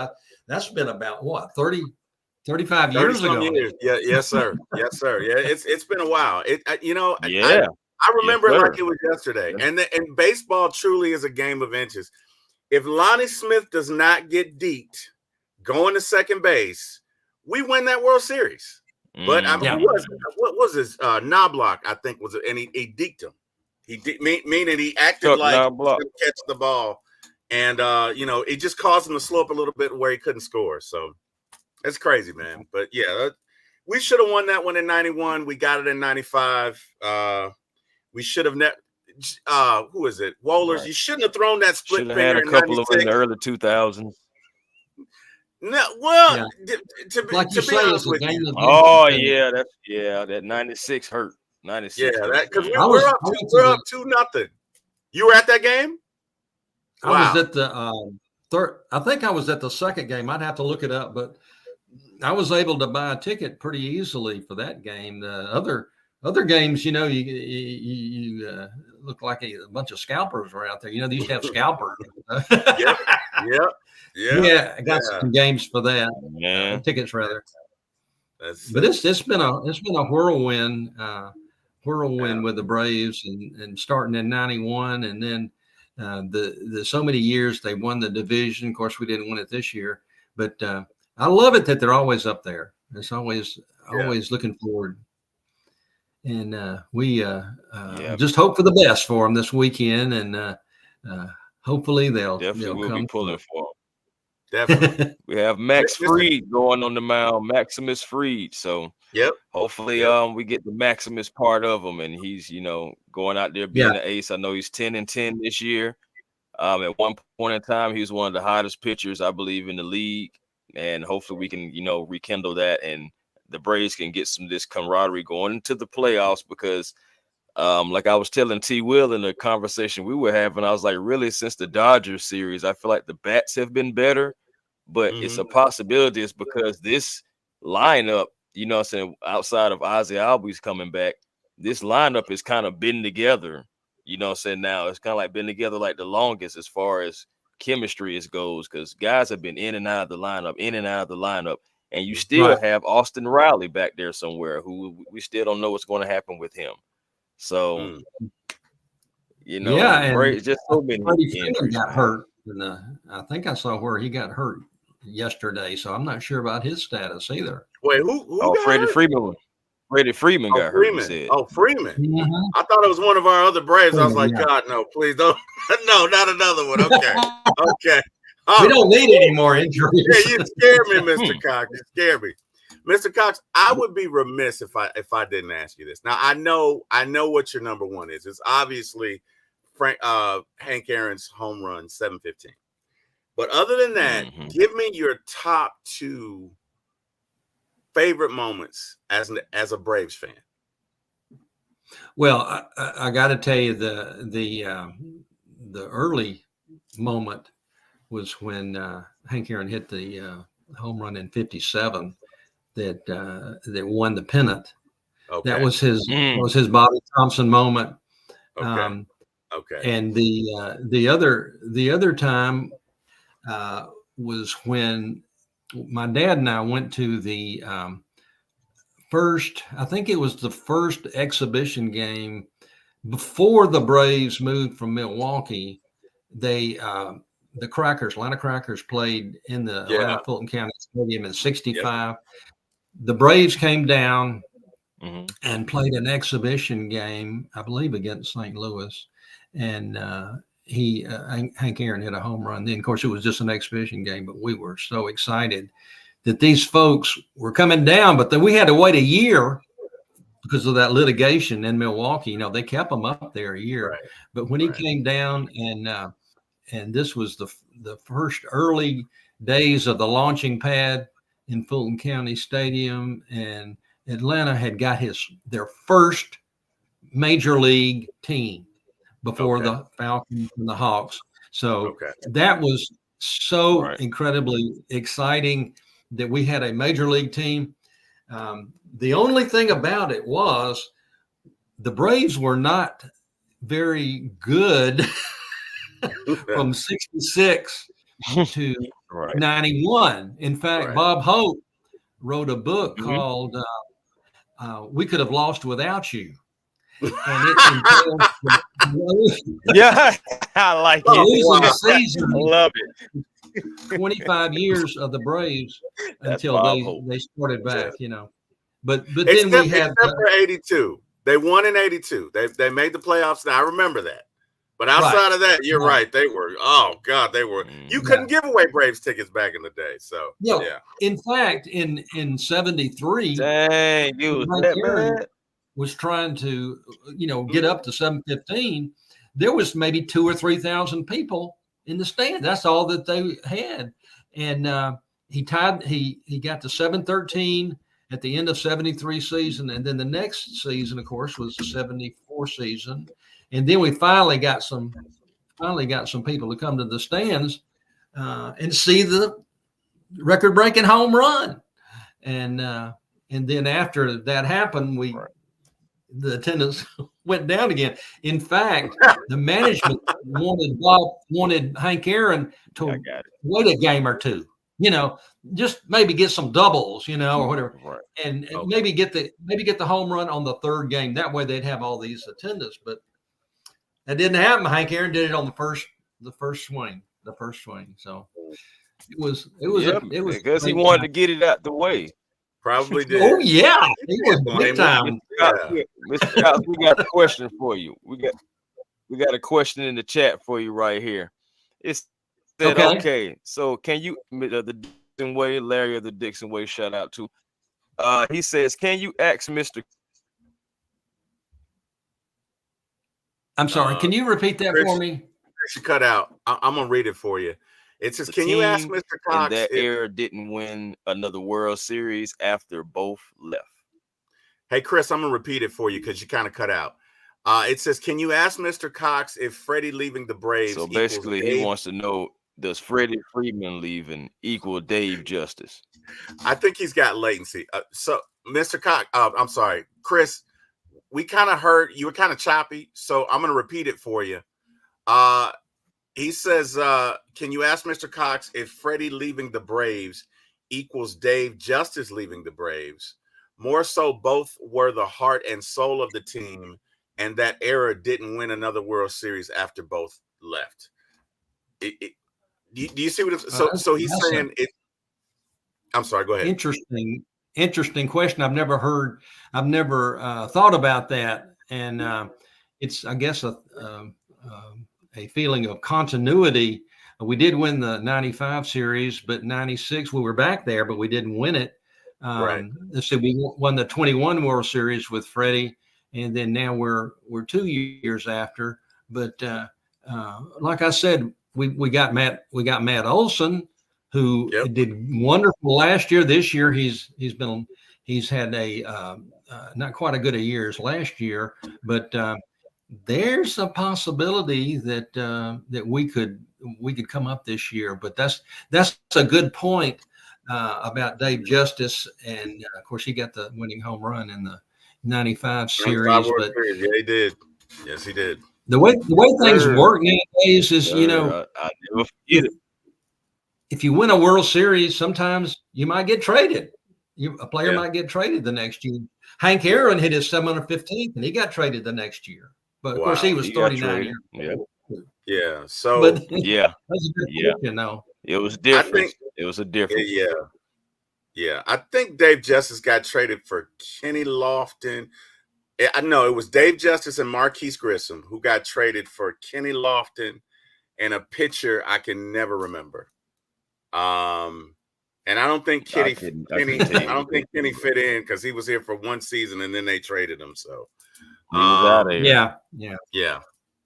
that's been about 35 years ago. Yeah, yes, sir. Yes, sir. Yeah, it's been a while. I remember it like it was yesterday. And baseball truly is a game of inches. If Lonnie Smith does not get deked going to second base, we win that World Series. But I mean, what was his Knobloch? I think was it, and he deked him. Meaning he acted like he was going to catch the ball, and it just caused him to slow up a little bit where he couldn't score. So it's crazy, man. But yeah, we should have won that one in 91. We got it in 95. We should have who is it? Wohlers. Right. You shouldn't have thrown that split finger. Had a couple of in the early 2000s. No, well, Yeah. to be it's honest a with game you, of Oh inches. that 96 hurt. yeah, 96 hurt. that because I we're went up 2-0. You were at that game? I was at the third. I think I was at the second game. I'd have to look it up, but I was able to buy a ticket pretty easily for that game. The other games, you look like a bunch of scalpers were out there. They used to have scalpers. Yep. Yeah, I got some games for that. Man. Tickets rather. That's But it's been a whirlwind with the Braves and starting in 91 and then the so many years they won the division. Of course, we didn't win it this year, but I love it that they're always up there. It's always looking forward. And we just hope for the best for them this weekend, and hopefully they'll We'll come be pulling for them. definitely. We have Max Fried going on the mound, Maximus Fried. So hopefully we get the Maximus part of him, and he's going out there being an ace. I know he's 10-10 this year. At one point in time, he was one of the hottest pitchers, I believe, in the league, and hopefully we can rekindle that, and the Braves can get some of this camaraderie going into the playoffs because like I was telling T. Will in the conversation we were having, I was like, really, since the Dodgers series, I feel like the bats have been better, but it's a possibility. It's because this lineup, what I'm saying, outside of Ozzie Albies coming back, this lineup is kind of been together, what I'm saying, now. It's kind of like been together like the longest as far as chemistry goes, because guys have been in and out of the lineup, and you still have Austin Riley back there somewhere who we still don't know what's going to happen with him. So, and just so many injuries. Got hurt. I think I saw where he got hurt yesterday, so I'm not sure about his status either. Wait, who? Freddie Freeman. Freddie Freeman got hurt. Freeman. Mm-hmm. I thought it was one of our other Braves. I was like, God, no, please don't. No, not another one. Okay. Okay. We don't need any more injuries. Yeah, you scared me, Mr. Cox. You scared me. Mr. Cox, I would be remiss if I didn't ask you this. Now, I know what your number one is. It's obviously Hank Aaron's home run, 715. But other than that, give me your top two favorite moments as a Braves fan. Well, I got to tell you the early moment was when Hank Aaron hit the home run in '57 that won the pennant. Okay. That was his Bobby Thompson moment. Okay. And the other time was when my dad and I went to the first exhibition game before the Braves moved from Milwaukee. The Atlanta Crackers played in the Atlanta Fulton County Stadium in '65. The Braves came down and played an exhibition game, I believe, against St. Louis. And Hank Aaron hit a home run. Then, of course, it was just an exhibition game, but we were so excited that these folks were coming down. But then we had to wait a year because of that litigation in Milwaukee. They kept him up there a year. Right. But when he came down and this was the first early days of the launching pad in Fulton County Stadium, and Atlanta had got their first major league team before the Falcons and the Hawks. So that was so incredibly exciting that we had a major league team. The only thing about it was the Braves were not very good from 66 to 91. In fact, Bob Hope wrote a book called We Could Have Lost Without You. And it I like it. Season, I love it. 25 years of the Braves until they started back, But then we had except for 82. They won in 82. They made the playoffs. Now I remember that. But outside of that, you're right. They were, you couldn't give away Braves tickets back in the day. So, In fact, in 73, dang, you was trying to, get up to 715. There was maybe 2,000 or 3,000 people in the stand. That's all that they had. And he got to 713 at the end of 73 season, and then the next season, of course, was the 74 season, and then we finally got some people to come to the stands and see the record-breaking home run, and then after that happened, the attendance went down again. In fact, the management wanted Hank Aaron to wait a game or two, just maybe get some doubles, or whatever, and maybe get the home run on the third game. That way they'd have all these attendance. But that didn't happen. Hank Aaron did it on the first swing. So it was because he wanted to get it out the way. Probably did. Oh yeah, he was big time. Mr. House, we got a question for you. We got a question in the chat for you right here. It's said, okay. So can you the Dixon Way, Larry of the Dixon Way, shout out to. He says, can you ask Mr. I'm sorry. Can you repeat that for me? You cut out. I'm gonna read it for you. It says, "Can you ask Mr. Cox in that era didn't win another World Series after both left?" Hey, Chris, I'm gonna repeat it for you because you kind of cut out. It says, "Can you ask Mr. Cox if Freddie leaving the Braves?" So basically, he wants to know: does Freddie Freeman leaving equal Dave Justice? I think he's got latency. So, Mr. Cox, I'm sorry, Chris. We kind of heard you were kind of choppy, so I'm gonna repeat it for you. He says, can you ask Mr. Cox if Freddie leaving the Braves equals Dave Justice leaving the Braves? More so, both were the heart and soul of the team, and that era didn't win another World Series after both left. Do you see what? So he's saying it. I'm sorry. Go ahead. Interesting question. I've never thought about that, and it's, I guess, a feeling of continuity. We did win the 95 series, but 96, we were back there, but we didn't win it. Right. So we won the 21 World Series with Freddie, and then now we're 2 years after. But like I said, we got Matt Olson, who did wonderful last year. This year he's had a not quite a good a year as last year, but there's a possibility that we could come up this year. But that's a good point about Dave Justice, and of course he got the winning home run in the 95 series. But yeah, he did. Yes, he did. The way things work nowadays is, I never forget it. If you win a World Series, sometimes you might get traded. A player might get traded the next year. Hank Aaron hit his 715th, and he got traded the next year. But of course, he was 39 years old. Yeah. So but, that's a good question, though. It was different. It was a difference. Yeah. I think Dave Justice got traded for Kenny Lofton. I know it was Dave Justice and Marquise Grissom who got traded for Kenny Lofton and a pitcher I can never remember. And I don't think Kenny fit in because he was here for one season and then they traded him. So he was out of here.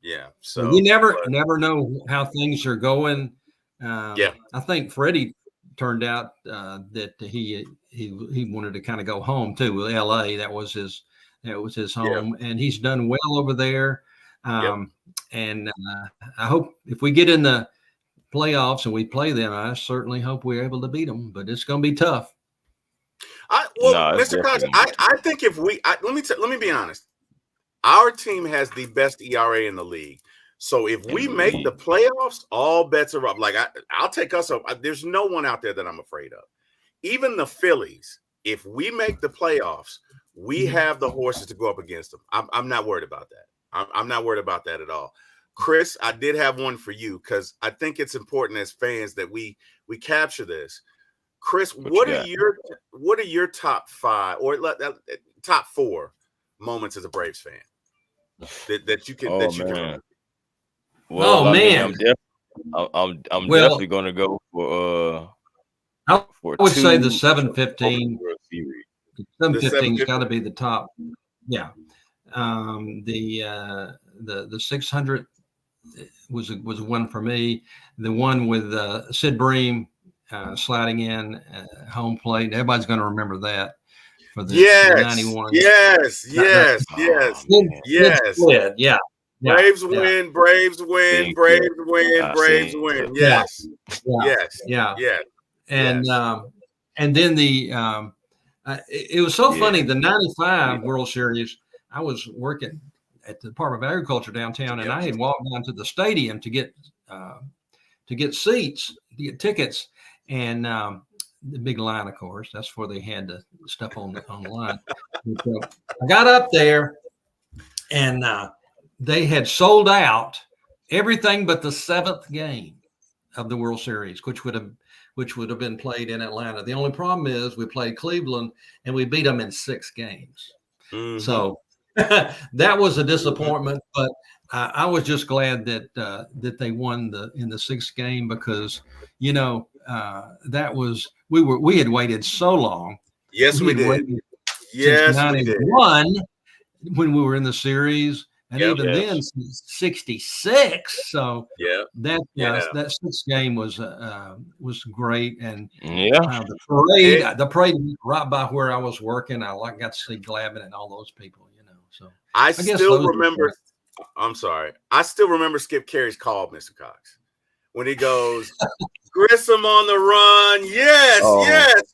Yeah. So we never know how things are going. I think Freddie turned out that he wanted to kind of go home too with LA. That was his home, and he's done well over there. And I hope if we get in the playoffs and we play them, I certainly hope we're able to beat them, but it's going to be tough. Mr. Cox, I think if let me be honest. Our team has the best ERA in the league. So if we make the playoffs, all bets are up. Like I'll take us up. There's no one out there that I'm afraid of. Even the Phillies, if we make the playoffs, we have the horses to go up against them. I'm not worried about that. I'm not worried about that at all. Chris, I did have one for you because I think it's important as fans that we capture this. Chris, what are your top 5 or top 4 moments as a Braves fan that you can remember? Well, I'm definitely going to go for I would say the 715. 715's got to be the top. Yeah. The 600 was one for me. The one with Sid Bream sliding in home plate. Everybody's going to remember that for the Yes, 91. yes, yes, Oh, yes, man. yes. Slid. Yeah. Braves win, Braves win, Thank Braves you. win, I Braves seen win. it. Yes, Yeah. yes, Yeah. yes. And Yes. and then it was so Yeah. funny. The 95 Yeah. World Series, I was working at the Department of Agriculture downtown, and Yep. I had walked down to the stadium to get seats, to get tickets, and the big line, of course. That's where they had the stuff on the line. So I got up there, and they had sold out everything but the 7th game of the World Series, which would have been played in Atlanta. The only problem is we played Cleveland and we beat them in 6 games. Mhm. So that was a disappointment, but I was just glad that they won in the 6th game, because that was we had waited so long. Yes, we had did. waited Yes, since we did. 91 when we were in the series, and Yep. even then since 66. So Yeah. that Yeah. that 6th game was great, and Yeah. the parade went right by where I was working. I got to see Glavine and all those people, So I guess still those are remember. I'm sorry. I still remember Skip Carey's call, Mr. Cox, when he goes, Grissom on the run. Yes, Oh.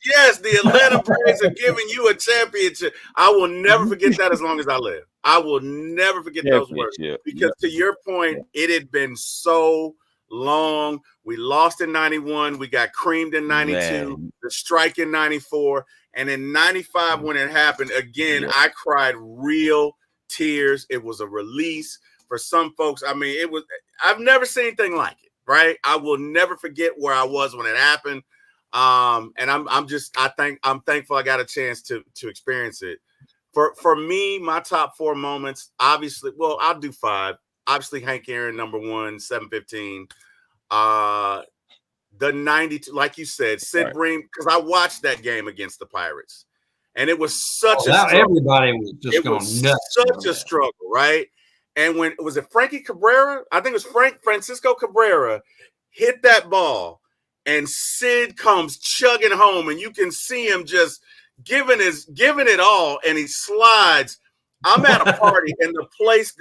yes. The Atlanta Braves are giving you a championship. I will never forget that as long as I live. I will never forget those words. Because to your point, it had been so long. We lost in 91. We got creamed in 92, Man. the strike in 94. And in 95, when it happened, again, Yeah. I cried real tears. It was a release for some folks. I mean, I've never seen anything like it, right? I will never forget where I was when it happened. And I'm thankful I got a chance to experience it. For me, my top 4 moments, obviously, well, I'll do 5. Obviously, Hank Aaron, number 1, 7-15. The 92, like you said, Sid Bream, because I watched that game against the Pirates, and it was such a struggle. Everybody was just going nuts. Such a struggle, right? And when was it Frankie Cabrera? I think it was Francisco Cabrera hit that ball, and Sid comes chugging home, and you can see him just giving it all, and he slides. I'm at a party, and the place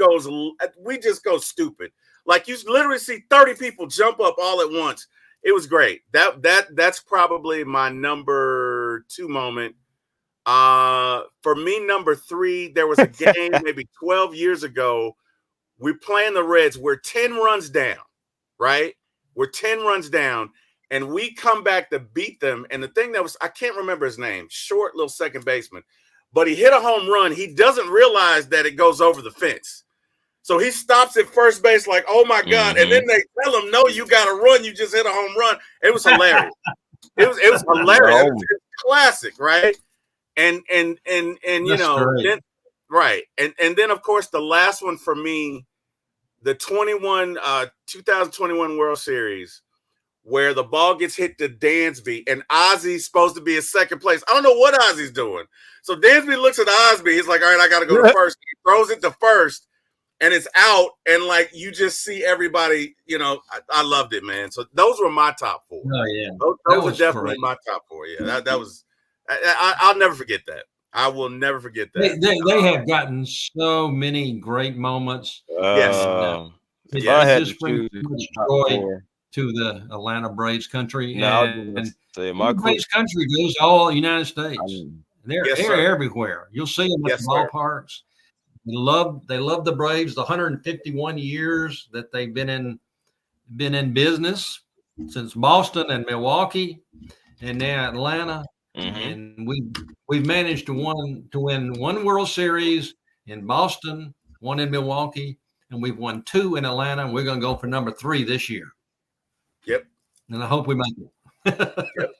we just go stupid. Like, you literally see 30 people jump up all at once. It was great. That's probably my number 2 moment. For me, number 3, there was a game maybe 12 years ago. We're playing the Reds. We're 10 runs down, right? We're 10 runs down, and we come back to beat them. And the thing I can't remember his name, short little second baseman, but he hit a home run. He doesn't realize that it goes over the fence. So he stops at first base like, oh, my God. And then they tell him, no, you got to run. You just hit a home run. It was hilarious. it was hilarious. It was classic, right? And then, right. And then, of course, the last one for me, the 2021 World Series, where the ball gets hit to Dansby, and Ozzy's supposed to be in second place. I don't know what Ozzy's doing. So Dansby looks at Osby. He's like, all right, I got to go to first. He throws it to first. And it's out, and like you just see everybody, I loved it, man. So those were my top 4. Oh yeah, those were definitely my top 4. Yeah, that was. I'll never forget that. I will never forget that. They have gotten so many great moments. Yes, if I had just to choose joy to the Atlanta Braves country, and my Braves country goes all United States. They're everywhere. You'll see them at the ballparks. They love the Braves. The 151 years that they've been in business, since Boston and Milwaukee, and now Atlanta. And we've managed to win 1 World Series in Boston, 1 in Milwaukee, and we've won 2 in Atlanta. And we're going to go for number 3 this year. Yep. And I hope we make it. Yep.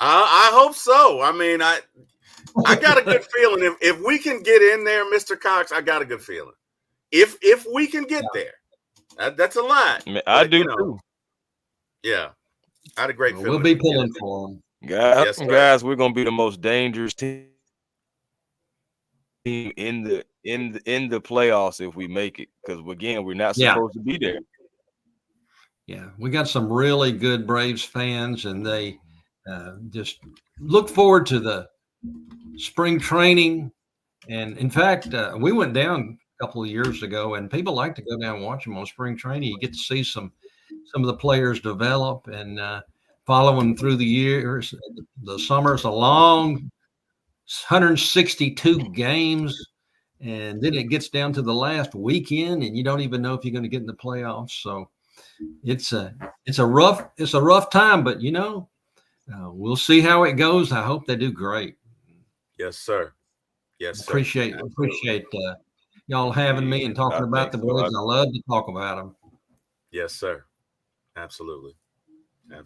I hope so. I mean, I got a good feeling if we can get in there, Mr. Cox. I got a good feeling if we can get there. That's a lot. I do too. Yeah, I had a great feeling. We'll be pulling for them, guys. We're gonna be the most dangerous team in the playoffs if we make it, because again, we're not supposed to be there. Yeah, we got some really good Braves fans, and they just look forward to the spring training. And in fact, we went down a couple of years ago, and people like to go down and watch them on spring training. You get to see some of the players develop and follow them through the years. The summer's a long 162 games, and then it gets down to the last weekend, and you don't even know if you're going to get in the playoffs. So it's a rough time, but we'll see how it goes. I hope they do great. Yes, sir. Yes, sir. Appreciate y'all having me and talking about the Braves. I love to talk about them. Yes, sir. Absolutely.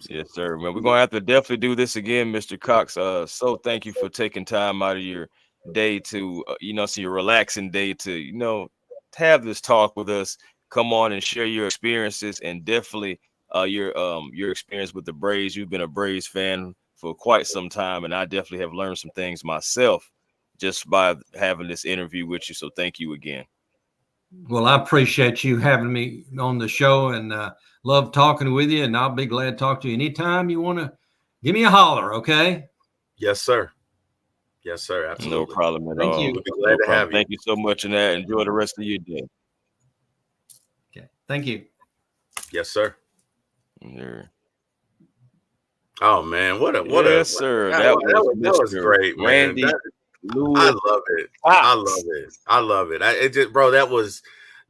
Yes, sir, man. We're gonna have to definitely do this again, Mr. Cox. So thank you for taking time out of your day to, so your relaxing day to, have this talk with us. Come on and share your experiences, and definitely your experience with the Braves. You've been a Braves fan for quite some time, and I definitely have learned some things myself just by having this interview with you. So thank you again. Well, I appreciate you having me on the show, and love talking with you, and I'll be glad to talk to you anytime you want to give me a holler, okay? Yes, sir. Yes, sir. Absolutely. No problem at all. Thank you. We'll be glad to have you. Thank you so much, and enjoy the rest of your day. Okay. Thank you. Yes, sir. Yeah. Oh man, Yes, sir. That was great, man. Randy Lewis. I love it. I love it.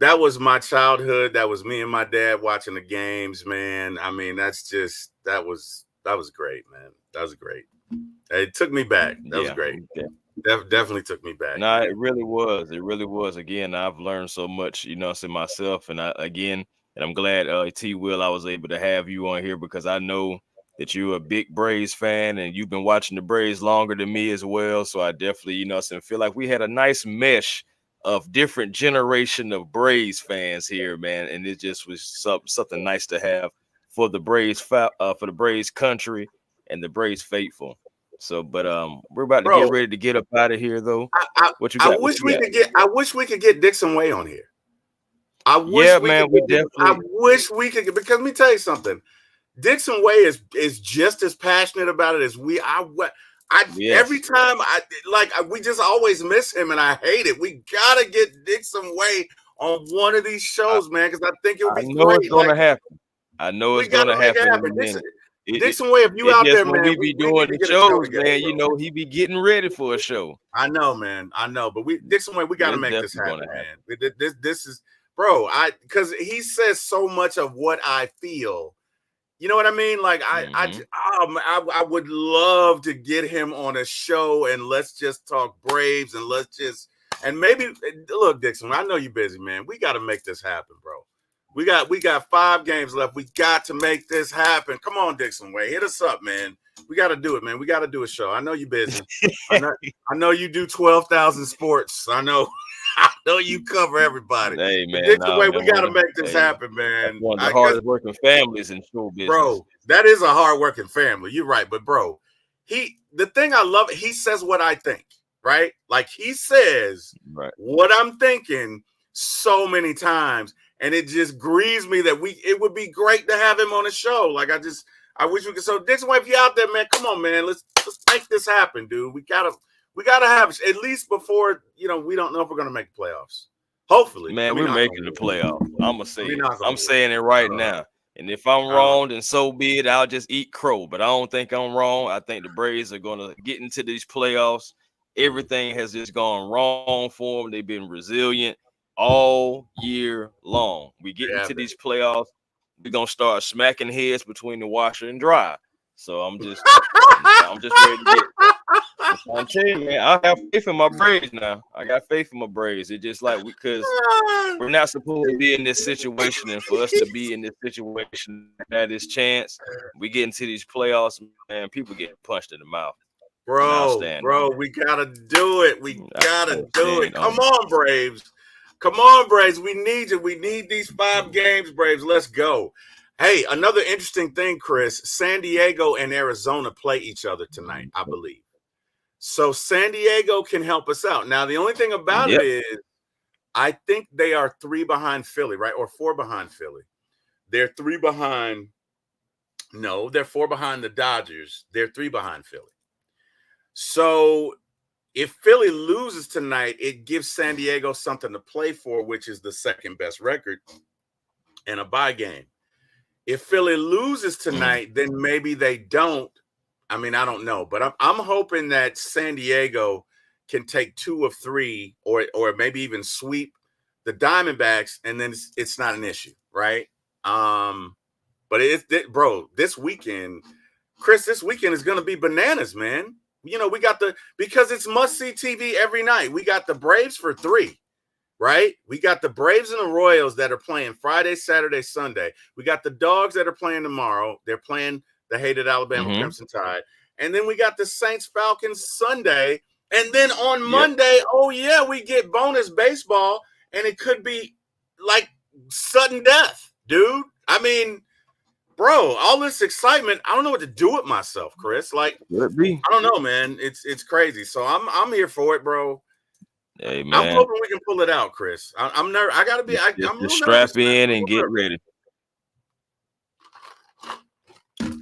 That was my childhood. That was me and my dad watching the games, man. I mean, that was great, man. That was great. It took me back. That was great. Yeah. Definitely took me back. No, it really was. It really was. Again, I've learned so much, myself, and I'm glad, T. Will, I was able to have you on here, because I know that you're a big Braves fan, and you've been watching the Braves longer than me as well. So I definitely, feel like we had a nice mesh of different generation of Braves fans here, man. And it just was something nice to have for the Braves, for the Braves country and the Braves faithful. So, but we're about to get ready to get up out of here, though. What you got? I wish we could get Dixon Way on here. I wish we could, because let me tell you something. Dixon Way is just as passionate about it as we are. Every time we just always miss him, and I hate it. We gotta get Dixon Way on one of these shows, man, because I think it would be great. It's gonna happen. I know it's gonna happen. Dixon Way, if you out there, man, we be doing the shows, man. He be getting ready for a show. I know, man. I know, but Dixon Way, we gotta make this happen, man. This is, bro. Because he says so much of what I feel. You know what I mean? Like I would love to get him on a show, and let's just talk Braves, and maybe look, Dixon, I know you're busy, man. We got to make this happen, bro. We got 5 games left. We got to make this happen. Come on, Dixon Way, hit us up, man. We got to do it, man. We got to do a show. I know you're busy. I know you do 12,000 sports. I know you cover everybody. Hey, man. Dixon Way, we got to make this happen, man. One of the hardest working families in show business. Bro, that is a hard working family. You're right. But, bro, the thing I love, he says what I think, right? Like, he says what I'm thinking so many times. And it just grieves me that it would be great to have him on the show. Like, I wish we could. So, Dixon Way, if you're out there, man, come on, man. Let's make this happen, dude. We gotta have at least before, we don't know if we're gonna make the playoffs. Hopefully, man, we're making the playoffs. I'm gonna say I'm saying it right now. And if I'm wrong, then so be it. I'll just eat crow. But I don't think I'm wrong. I think the Braves are gonna get into these playoffs. Everything has just gone wrong for them. They've been resilient all year long. We get into these playoffs, we're gonna start smacking heads between the washer and dryer. So I'm just ready to get it. I'm telling you, man, I have faith in my Braves now. I got faith in my Braves. It's just like because we're not supposed to be in this situation, and for us to be in this situation at this chance, we get into these playoffs, man, people get punched in the mouth. Bro, we gotta do it. We gotta do it. Come on, Braves. Come on, Braves. We need you. We need these 5 games, Braves. Let's go. Hey, another interesting thing, Chris. San Diego and Arizona play each other tonight, I believe. So San Diego can help us out. Now, the only thing about it is I think they are 3 behind Philly, right? Or 4 behind Philly. They're 3 behind No, they're 4 behind the Dodgers. They're 3 behind Philly. So if Philly loses tonight, it gives San Diego something to play for, which is the second best record and a bye game. If Philly loses tonight, then maybe they don't. I mean, I don't know, but I'm hoping that San Diego can take 2 of 3 or maybe even sweep the Diamondbacks, and then it's not an issue, right? But bro, this weekend, Chris, this weekend is going to be bananas, man. You know, because it's must-see TV every night. We got the Braves for 3. Right? We got the Braves and the Royals that are playing Friday, Saturday, Sunday. We got the Dogs that are playing tomorrow. They're playing the hated Alabama Crimson Tide. And then we got the Saints Falcons Sunday. And then on Monday, oh yeah, we get bonus baseball, and it could be like sudden death, dude. I mean, bro, all this excitement, I don't know what to do with myself, Chris. Like, I don't know, man. It's crazy. So I'm here for it, bro. Hey, man. I'm hoping we can pull it out, Chris. I'm nervous. I gotta be. I'm just strap in and get ready.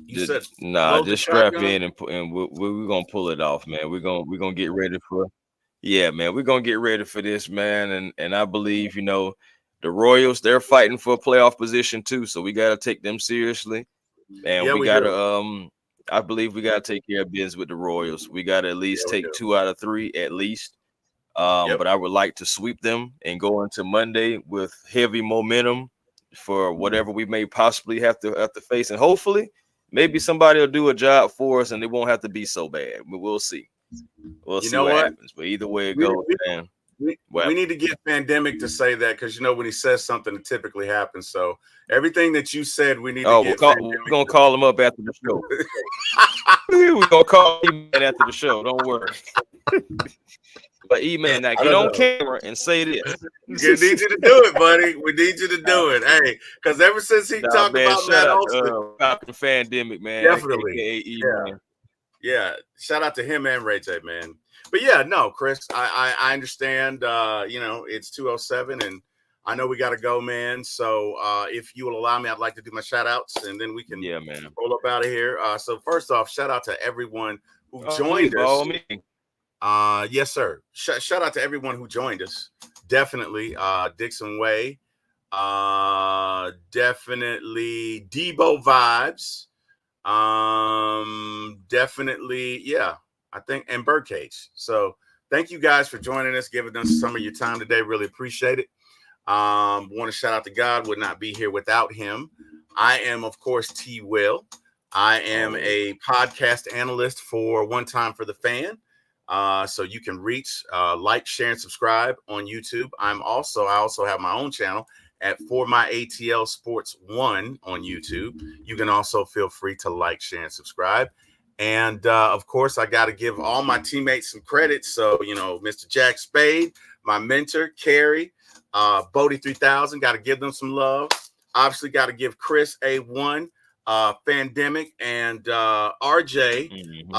Just strap in and we're gonna pull it off, man. We're gonna get ready for. Yeah, man. We're gonna get ready for this, man. And I believe, you know, the Royals, they're fighting for a playoff position too, so we gotta take them seriously. And we gotta I believe we gotta take care of business with the Royals. We gotta at least take 2 out of 3 at least. But I would like to sweep them and go into Monday with heavy momentum for whatever we may possibly have to face, and hopefully maybe somebody will do a job for us and it won't have to be so bad. But we'll see. We'll see what happens. But either way it goes, man. We need to get Pandemic to say that, because, you know, when he says something, it typically happens. So everything that you said, we need to get. We're gonna call him up after the show. We're gonna call him after the show. Don't worry. But E-Man, now get on camera and say this. We need you to do it, buddy. We need you to do it. Hey, because ever since he talked about Matt Olson, Pandemic, man. Definitely. Yeah. Shout out to him and Ray J, man. But yeah, no, Chris, I understand. You know, it's 2:07 and I know we got to go, man. So if you will allow me, I'd like to do my shout outs and then we can roll up out of here. So first off, shout out to everyone who joined us. Yes, sir. Shout out to everyone who joined us. Definitely Dixon Way. Definitely Debo Vibes. Definitely, I think, and Birdcage. So thank you guys for joining us, giving us some of your time today. Really appreciate it. Want to shout out to God. Would not be here without him. I am, of course, T. Will. I am a podcast analyst for One Time for the Fan. So you can reach, like, share, and subscribe on YouTube. I also have my own channel at For My ATL Sports 1 on YouTube. You can also feel free to like, share, and subscribe. And of course, I got to give all my teammates some credit. So, you know, Mr. Jack Spade, my mentor, Carrie, Bodie 3000, got to give them some love. Obviously, got to give Chris A1, Pandemic, and RJ,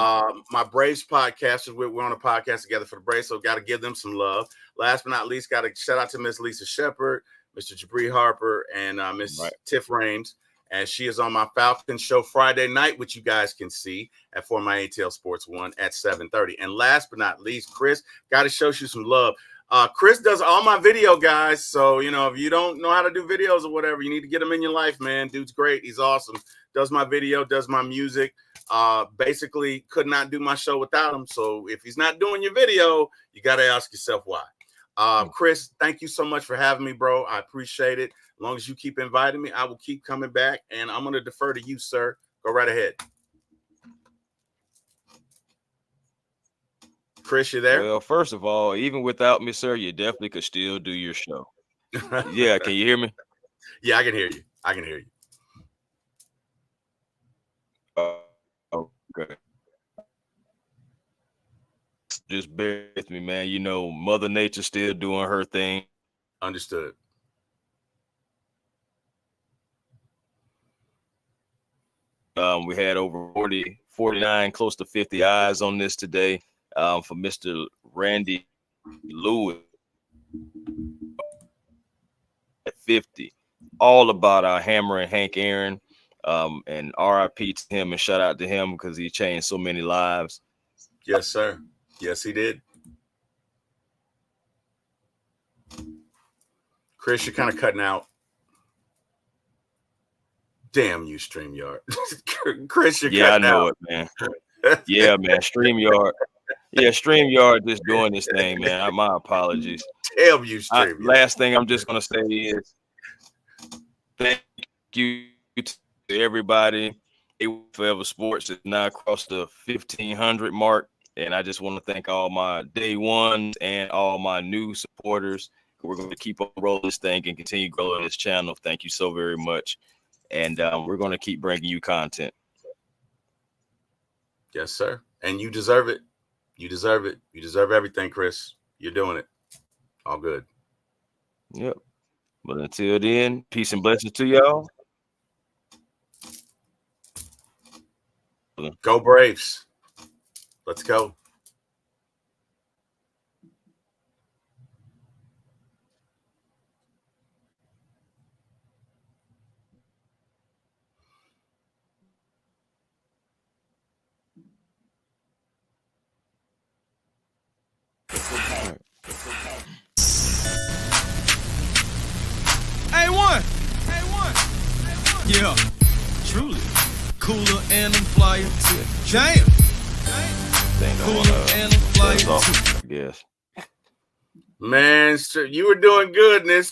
my Braves podcasters. We're on a podcast together for the Braves, so got to give them some love. Last but not least, got to shout out to Miss Lisa Shepard, Mr. Jabri Harper, and Miss Tiff Rames. And she is on my Falcon show Friday night, which you guys can see at For My ATL Sports 1 at 7:30. And last but not least, Chris, got to show you some love. Chris does all my video, guys. So, you know, if you don't know how to do videos or whatever, you need to get him in your life, man. Dude's great. He's awesome. Does my video, does my music. Basically could not do my show without him. So if he's not doing your video, you got to ask yourself why. Chris, thank you so much for having me, bro. I appreciate it. As long as you keep inviting me, I will keep coming back. And I'm going to defer to you, sir. Go right ahead. Chris, you there? Well, first of all, even without me, sir, you definitely could still do your show. Yeah, can you hear me? Yeah, I can hear you. I can hear you. Okay. Just bear with me, man. You know, Mother Nature still doing her thing. Understood. We had over 49, close to 50 eyes on this today. For Mr. Randy Lewis at 50, all about our Hammer and Hank Aaron. And RIP to him and shout out to him because he changed so many lives. Yes, sir. Yes, he did. Chris, you're kind of cutting out. Damn you, StreamYard. Chris, you're Yeah, I cutting know out. it, man. Yeah, man. StreamYard. Yeah, StreamYard just doing this thing, man. My apologies. Damn you, StreamYard. Last thing I'm just going to say is thank you to everybody. Forever Sports is now across the 1,500 mark. And I just want to thank all my day ones and all my new supporters. We're going to keep on rolling this thing and continue growing this channel. Thank you so very much. And we're going to keep bringing you content. Yes, sir. And you deserve it. You deserve it. You deserve everything, Chris. You're doing it. All good. Yep. But until then, peace and blessings to y'all. Go Braves. Let's go. A1. Yeah, truly. Cooler and I'm flyer too. Jam. Cooler and I'm flyer too. I guess. Man, you were doing good in this